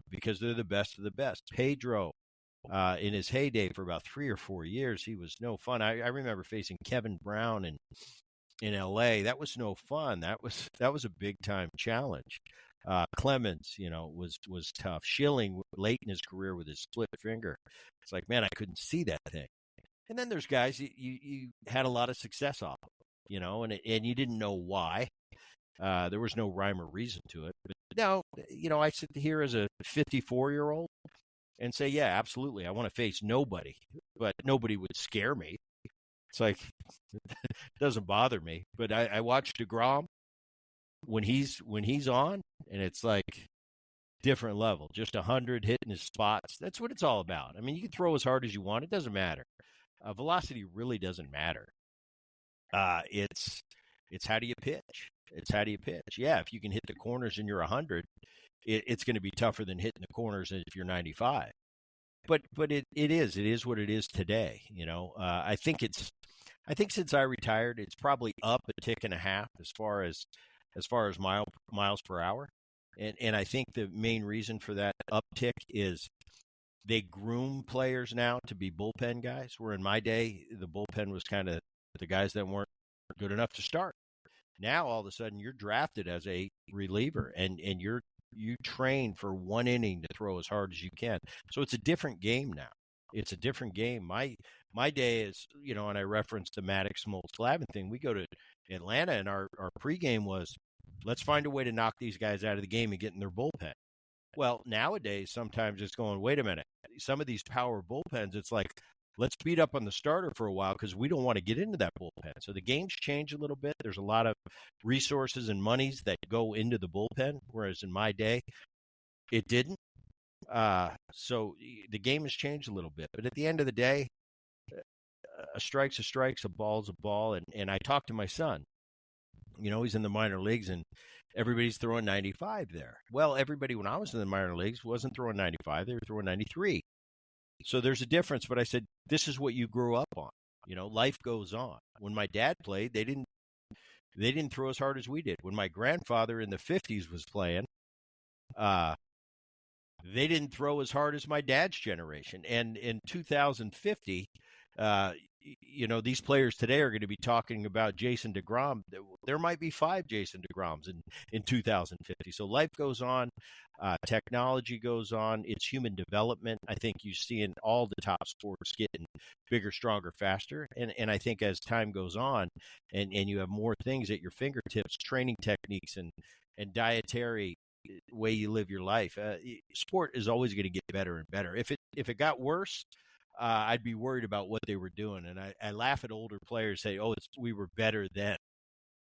because they're the best of the best. Pedro, in his heyday for about 3 or 4 years, he was no fun. I remember facing Kevin Brown in L.A. That was no fun. That was a big time challenge. Clemens, was tough. Schilling late in his career with his split finger. It's like, man, I couldn't see that thing. And then there's guys you had a lot of success off of, and you didn't know why. There was no rhyme or reason to it. But now, I sit here as a 54-year-old and say, yeah, absolutely, I want to face nobody, but nobody would scare me. It's like, it doesn't bother me. But I watch DeGrom when he's on, and it's like different level, just 100 hitting his spots. That's what it's all about. I mean, you can throw as hard as you want. It doesn't matter. Velocity really doesn't matter. It's how do you pitch? It's how do you pitch? Yeah, if you can hit the corners and you're 100, it's going to be tougher than hitting the corners if you're 95. But it is what it is today. I think since I retired, it's probably up a tick and a half as far as miles per hour. And I think the main reason for that uptick is they groom players now to be bullpen guys, where in my day, the bullpen was kind of the guys that weren't good enough to start. Now, all of a sudden, you're drafted as a reliever, and you train for one inning to throw as hard as you can. So it's a different game now. It's a different game. My day is, and I referenced the Maddox, Smoltz, Glavine thing. We go to Atlanta, and our pregame was, let's find a way to knock these guys out of the game and get in their bullpen. Well, nowadays, sometimes it's going, wait a minute. Some of these power bullpens, it's like, let's beat up on the starter for a while because we don't want to get into that bullpen. So the game's changed a little bit. There's a lot of resources and monies that go into the bullpen, whereas in my day, it didn't. So the game has changed a little bit. But at the end of the day, a strike's a strike, a ball's a ball. And I talked to my son. He's in the minor leagues, and everybody's throwing 95 there. Well, everybody when I was in the minor leagues wasn't throwing 95. They were throwing 93. So there's a difference. But I said, this is what you grew up on. Life goes on. When my dad played, they didn't throw as hard as we did. When my grandfather in the 50s was playing, they didn't throw as hard as my dad's generation. And in 2050, these players today are going to be talking about Jason DeGrom. There might be 5 Jason DeGroms in 2050. So life goes on. Technology goes on. It's human development. I think you see in all the top sports getting bigger, stronger, faster. And I think as time goes on and you have more things at your fingertips, training techniques and dietary way you live your life, sport is always going to get better and better. If it got worse, I'd be worried about what they were doing. And I laugh at older players say, we were better then.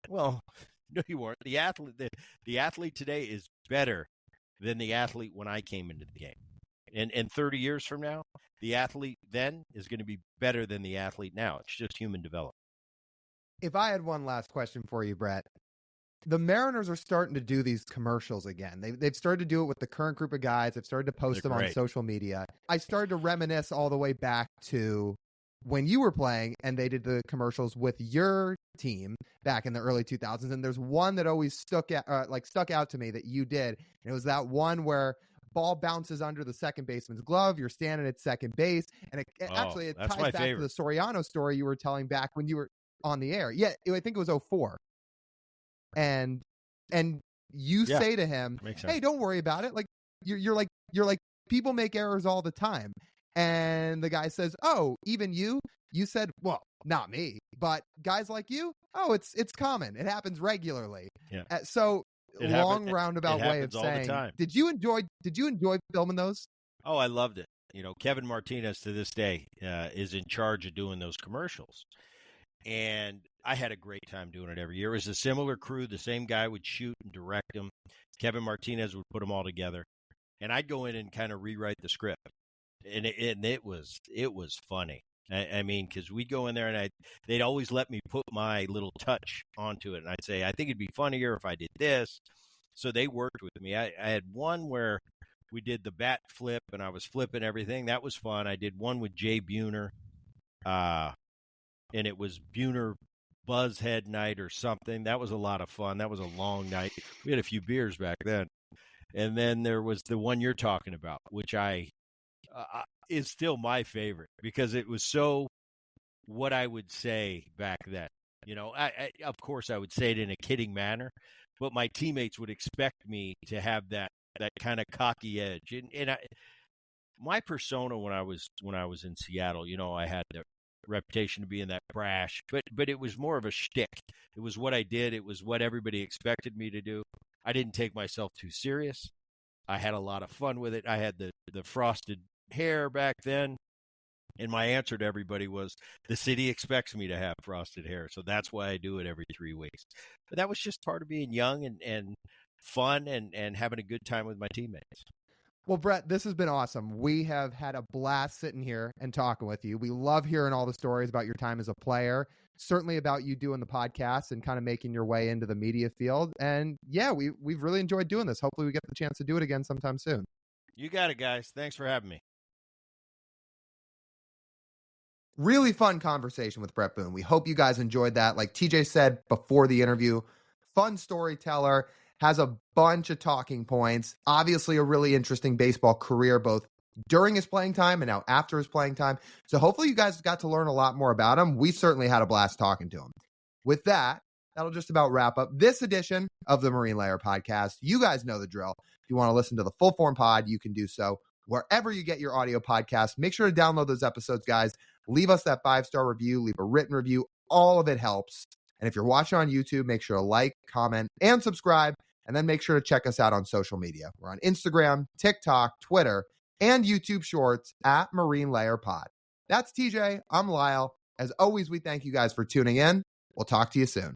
Well, no, you weren't. The athlete today is better than the athlete when I came into the game. And 30 years from now, the athlete then is going to be better than the athlete now. It's just human development. If I had one last question for you, Bret, the Mariners are starting to do these commercials again. They've started to do it with the current group of guys. They've started to post them on social media. I started to reminisce all the way back to when you were playing and they did the commercials with your team back in the early 2000s. And there's one that always stuck out to me that you did. And it was that one where ball bounces under the second baseman's glove. You're standing at second base. And it ties back to the Soriano story you were telling back when you were on the air. Yeah, I think it was 04. And you say to him, hey, don't worry about it. Like you're like people make errors all the time. And the guy says, oh, even you said, well, not me, but guys like you. Oh, it's common. It happens regularly. Yeah. So roundabout way of saying, did you enjoy filming those? Oh, I loved it. Kevin Martinez to this day is in charge of doing those commercials. And I had a great time doing it every year. It was a similar crew. The same guy would shoot and direct them. Kevin Martinez would put them all together. And I'd go in and kind of rewrite the script. And it was funny. I mean, because we'd go in there and they'd always let me put my little touch onto it. And I'd say, I think it'd be funnier if I did this. So they worked with me. I had one where we did the bat flip and I was flipping everything. That was fun. I did one with Jay Buhner. And it was Buhner Buzzhead night or something. That was a lot of fun. That was a long night. We had a few beers back then. And then there was the one you're talking about, which is still my favorite because it was so what I would say back then. I of course, I would say it in a kidding manner, but my teammates would expect me to have that kind of cocky edge. And my persona when I was in Seattle, I had the reputation of being that brash, but it was more of a shtick. It was what I did. It was what everybody expected me to do. I didn't take myself too serious. I had a lot of fun with it. I had the frosted hair back then. And my answer to everybody was, the city expects me to have frosted hair, so that's why I do it every 3 weeks. But that was just part of being young and fun and having a good time with my teammates. Well, Bret, this has been awesome. We have had a blast sitting here and talking with you. We love hearing all the stories about your time as a player, certainly about you doing the podcast and kind of making your way into the media field. And yeah, we've really enjoyed doing this. Hopefully we get the chance to do it again sometime soon. You got it, guys. Thanks for having me. Really fun conversation with Bret Boone. We hope you guys enjoyed that. Like TJ said before the interview, fun storyteller, has a bunch of talking points. Obviously a really interesting baseball career, both during his playing time and now after his playing time. So hopefully you guys got to learn a lot more about him. We certainly had a blast talking to him. With that, that'll just about wrap up this edition of the Marine Layer podcast. You guys know the drill. If you want to listen to the full form pod, you can do so wherever you get your audio podcast. Make sure to download those episodes, guys. Leave us that 5-star review, leave a written review. All of it helps. And if you're watching on YouTube, make sure to like, comment, and subscribe. And then make sure to check us out on social media. We're on Instagram, TikTok, Twitter, and YouTube Shorts at Marine Layer Pod. That's TJ. I'm Lyle. As always, we thank you guys for tuning in. We'll talk to you soon.